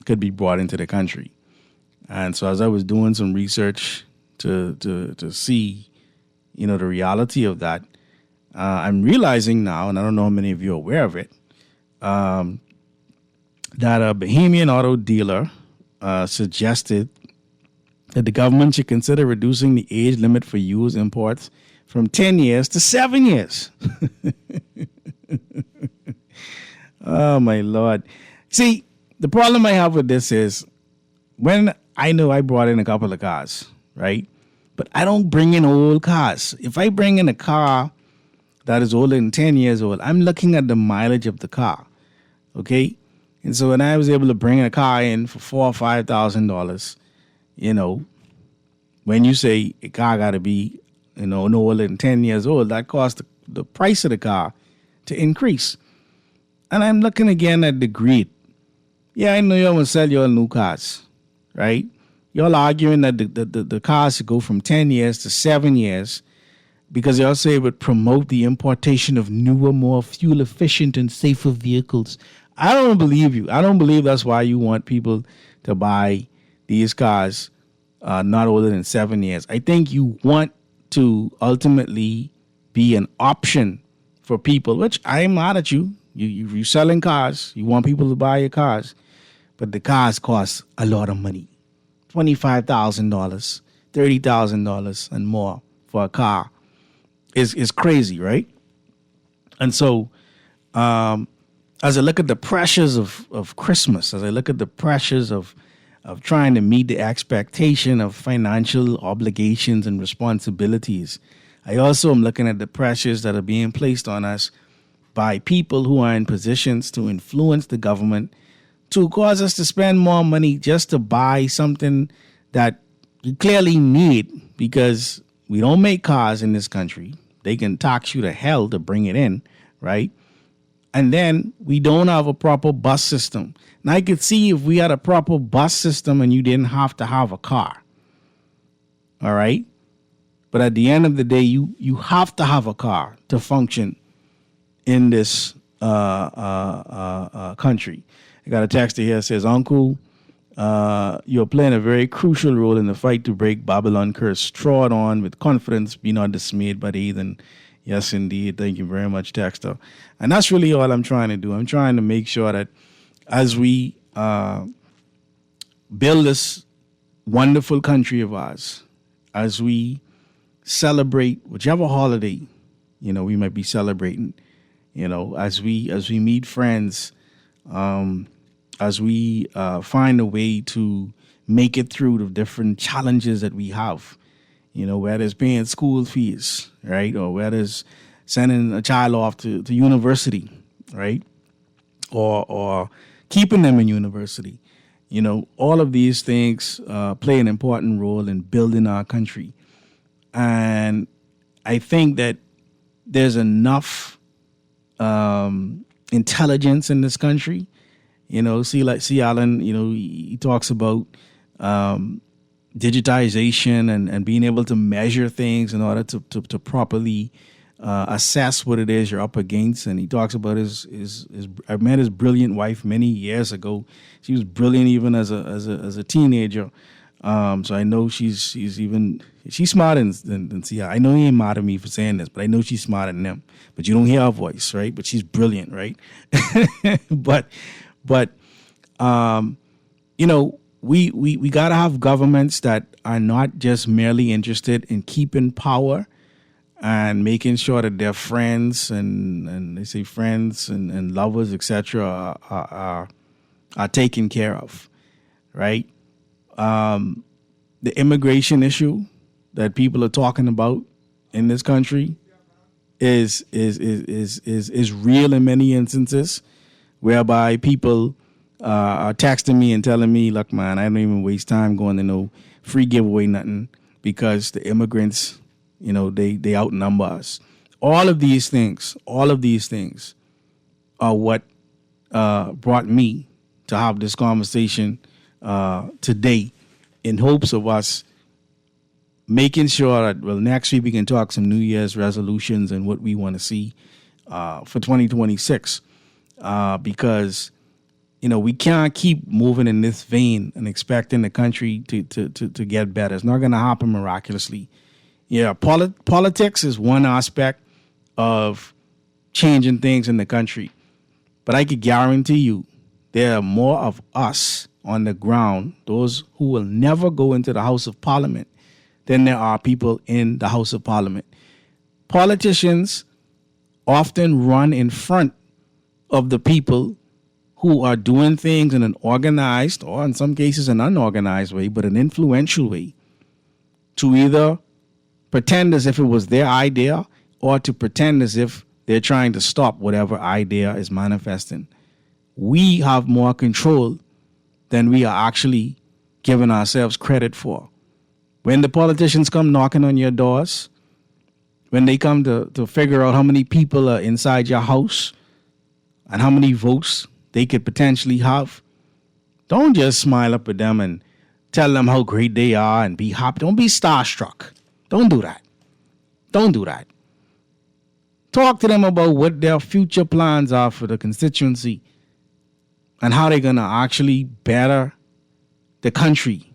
could be brought into the country. And so as I was doing some research to see, the reality of that, I'm realizing now, and I don't know how many of you are aware of it, that a Bahamian auto dealer suggested that the government should consider reducing the age limit for used imports from 10 years to 7 years. Oh, my Lord. See, the problem I have with this is when I know I brought in a couple of cars, right? But I don't bring in old cars. If I bring in a car that is older than 10 years old, I'm looking at the mileage of the car, okay? And so when I was able to bring a car in for $4,000 or $5,000, when you say a car got to be, no older than 10 years old, that costs the price of the car to increase. And I'm looking again at the greed. Yeah, I know y'all want to sell y'all new cars, right? Y'all arguing that the cars should go from 10 years to 7 years because y'all say it would promote the importation of newer, more fuel-efficient and safer vehicles. I don't believe you. I don't believe that's why you want people to buy these cars not older than 7 years. I think you want to ultimately be an option for people, which I'm mad at you. You're selling cars. You want people to buy your cars. But the cars cost a lot of money. $25,000, $30,000 and more for a car is crazy, right? And so as I look at the pressures of Christmas, as I look at the pressures of trying to meet the expectation of financial obligations and responsibilities, I also am looking at the pressures that are being placed on us by people who are in positions to influence the government to cause us to spend more money just to buy something that we clearly need because we don't make cars in this country. They can tax you to hell to bring it in, right? And then we don't have a proper bus system. And I could see if we had a proper bus system and you didn't have to have a car. All right? But at the end of the day, you have to have a car to function in this country. I got a text here that says, Uncle, you're playing a very crucial role in the fight to break Babylon curse. Trod on with confidence, be not dismayed by the heathen. Yes, indeed. Thank you very much, Texter. And that's really all I'm trying to do. I'm trying to make sure that as we build this wonderful country of ours, as we celebrate whichever holiday, we might be celebrating, as we meet friends, as we find a way to make it through the different challenges that we have, whether it's paying school fees, right? Or whether it's sending a child off to university, right? Or keeping them in university. All of these things play an important role in building our country. And I think that there's enough intelligence in this country. See Alan, he talks about digitization and being able to measure things in order to properly assess what it is you're up against. And he talks about I met his brilliant wife many years ago. She was brilliant even as a teenager. So I know she's smarter than Sia. I know he ain't mad at me for saying this, but I know she's smarter than him. But you don't hear her voice, right? But she's brilliant, right? But we gotta have governments that are not just merely interested in keeping power and making sure that their friends and they say friends and lovers, etc., are taken care of, right? The immigration issue that people are talking about in this country is real in many instances, whereby people are texting me and telling me, look, man, I don't even waste time going to no free giveaway, nothing, because the immigrants, they outnumber us. All of these things are what brought me to have this conversation today, in hopes of us making sure that, next week we can talk some New Year's resolutions and what we want to see for 2026. Because we can't keep moving in this vein and expecting the country to get better. It's not going to happen miraculously. Yeah, politics is one aspect of changing things in the country. But I could guarantee you there are more of us on the ground, those who will never go into the House of Parliament, than there are people in the House of Parliament. Politicians often run in front of the people who are doing things in an organized, or in some cases an unorganized way, but an influential way, to either pretend as if it was their idea or to pretend as if they're trying to stop whatever idea is manifesting. We have more control than we are actually giving ourselves credit for. When the politicians come knocking on your doors, when they come to figure out how many people are inside your house and how many votes they could potentially have, don't just smile up at them and tell them how great they are and be happy. Don't be starstruck. Don't do that. Don't do that. Talk to them about what their future plans are for the constituency and how they're going to actually better the country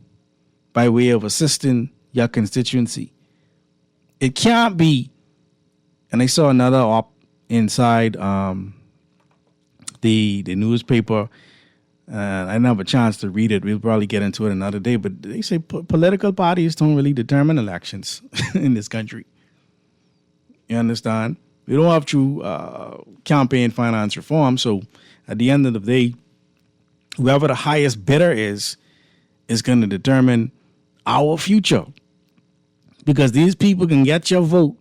by way of assisting your constituency. It can't be, and I saw another op inside the newspaper, I didn't have a chance to read it. We'll probably get into it another day, but they say political parties don't really determine elections in this country. You understand? We don't have true campaign finance reform, so at the end of the day, whoever the highest bidder is going to determine our future. Because these people can get your vote,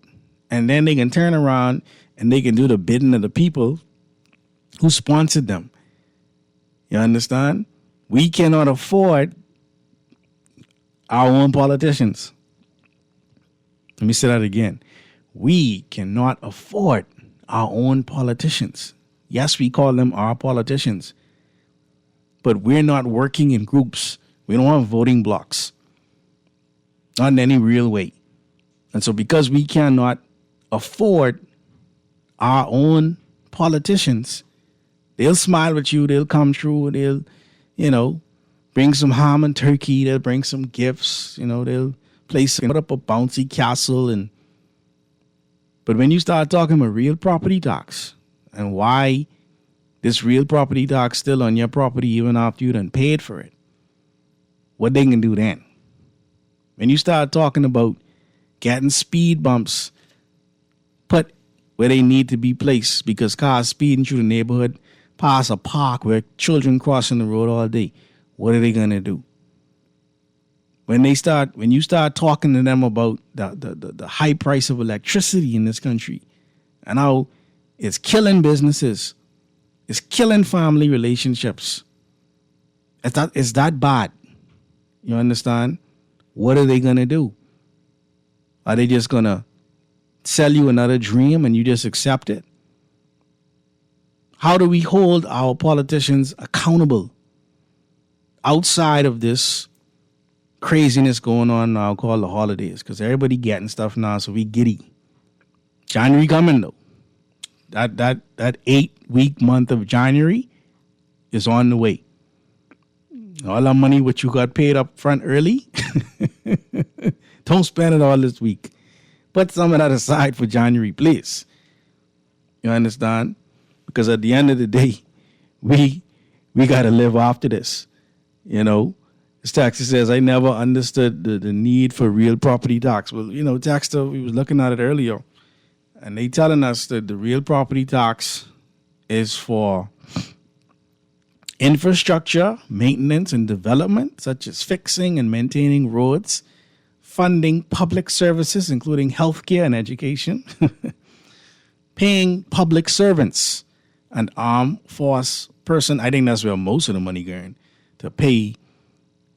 and then they can turn around and they can do the bidding of the people who sponsored them. You understand? We cannot afford our own politicians. Let me say that again. We cannot afford our own politicians. Yes, we call them our politicians, but we're not working in groups. We don't have voting blocks. Not in any real way. And so because we cannot afford our own politicians, they'll smile with you, they'll come through, they'll, bring some ham and turkey, they'll bring some gifts, they'll put up a bouncy castle. But when you start talking about real property tax and why this real property tax still on your property even after you done paid for it, what they can do then? When you start talking about getting speed bumps put where they need to be placed because cars speeding through the neighborhood past a park where children crossing the road all day, what are they going to do? When you start talking to them about the high price of electricity in this country and how it's killing businesses, it's killing family relationships, it's that bad. You understand? What are they going to do? Are they just going to sell you another dream and you just accept it? How do we hold our politicians accountable outside of this craziness going on now called the holidays? Because everybody getting stuff now, so we giddy. January coming though. That 8-week month of January is on the way. All that money what you got paid up front early, don't spend it all this week. Put some of that aside for January, please. You understand? Because at the end of the day, we got to live after this. This taxi says, I never understood the need for real property tax. Well, Texter, we was looking at it earlier, and they telling us that the real property tax is for infrastructure, maintenance, and development, such as fixing and maintaining roads, funding public services, including healthcare and education, paying public servants and armed force person. I think that's where most of the money going, to pay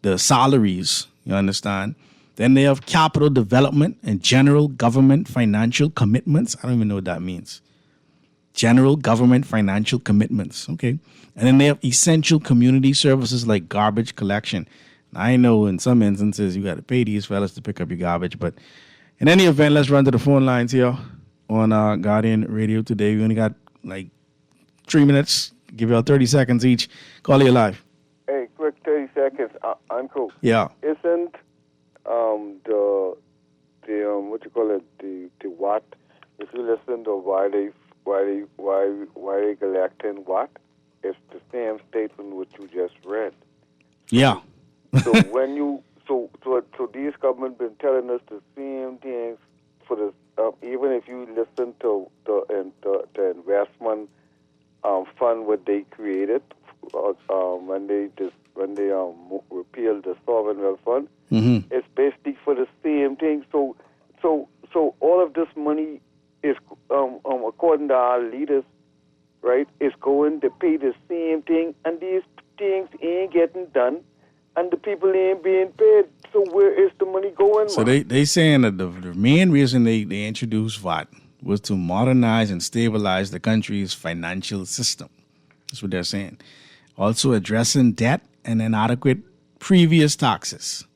the salaries, you understand? Then they have capital development and general government financial commitments. I don't even know what that means. General government financial commitments, okay? And then they have essential community services like garbage collection. I know in some instances you got to pay these fellas to pick up your garbage, but in any event, let's run to the phone lines here on Guardian Radio today. We only got like 3 minutes. Give y'all 30 seconds each. Call you live. Hey, quick 30 seconds. Uncle. Yeah. Isn't the what you call it, the what? If you listen to why they collecting what, it's the same statement which you just read. Yeah. So when you so these government been telling us the same things for the even if you listen to the investment fund what they created when they repealed the sovereign wealth fund, it's basically for the same thing. So all of this money is according to our leaders, right? Is going to pay the same thing, and these things ain't getting done, and the people ain't being paid. So where is the money going? So they saying that the main reason they introduced VAT was to modernize and stabilize the country's financial system. That's what they're saying. Also addressing debt and inadequate previous taxes.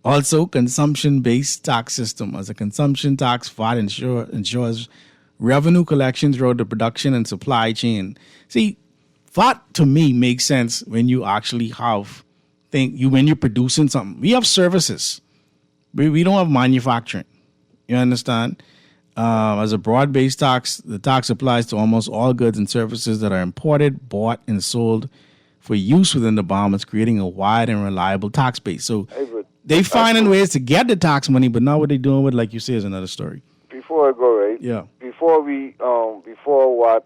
Also, consumption-based tax system. As a consumption tax, VAT ensures revenue collection throughout the production and supply chain. See, VAT to me makes sense when you actually have when you're producing something. We have services. We don't have manufacturing. You understand? As a broad-based tax, the tax applies to almost all goods and services that are imported, bought, and sold for use within the Bahamas, creating a wide and reliable tax base. So they finding ways to get the tax money, but now what they doing with, like you say, is another story. Before I go, right? Yeah. Before what?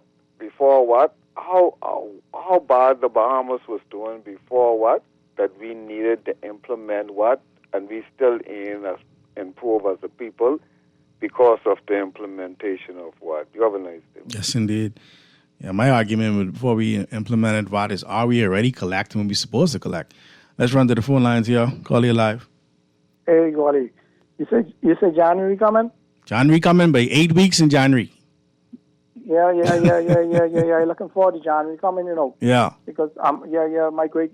How bad the Bahamas was doing before what? That we needed to implement what? And we still ain't improve as a people because of the implementation of what? You have a nice day. Yes, indeed. Yeah, my argument before we implemented VAT is, are we already collecting when we're supposed to collect? Let's run to the phone lines here. Call you live. Hey, Goli. You said January coming? January coming by 8 weeks in January. Yeah. Looking forward to January coming, you know. Yeah. Because my great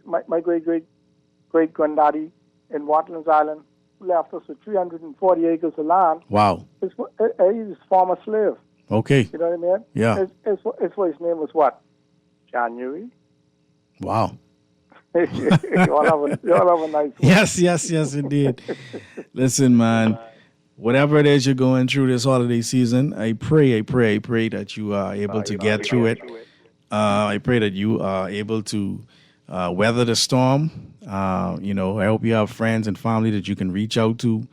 granddaddy in Watlands Island left us with 340 acres of land. Wow. He was a former slave. Okay. You know what I mean? Yeah. His name was what? January. Wow. you all have a nice one. Yes, indeed. Listen, man, whatever it is you're going through this holiday season, I pray that you are able to get through it. I pray that you are able to weather the storm. I hope you have friends and family that you can reach out to.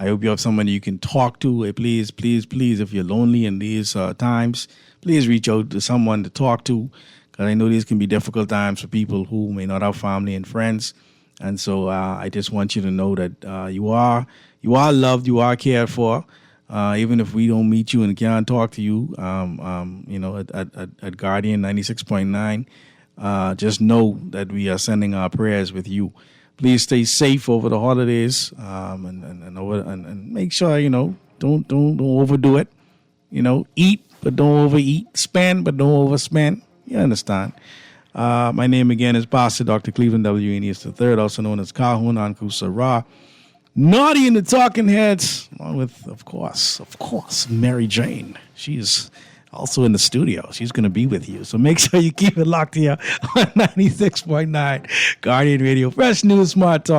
I hope you have someone you can talk to. Please, if you're lonely in these times, please reach out to someone to talk to, because I know these can be difficult times for people who may not have family and friends. And so I just want you to know that you are loved, you are cared for. Even if we don't meet you and can't talk to you, at Guardian 96.9, just know that we are sending our prayers with you. Please stay safe over the holidays, and make sure don't overdo it. Eat but don't overeat, spend but don't overspend. You understand? My name again is Pastor Dr. Cleveland W. Eneas III, also known as Kahun Anku Sarah. Naughty in the Talking Heads, along with, of course, Mary Jane. She's also in the studio. She's going to be with you. So make sure you keep it locked here on 96.9 Guardian Radio. Fresh News, Smart Talk.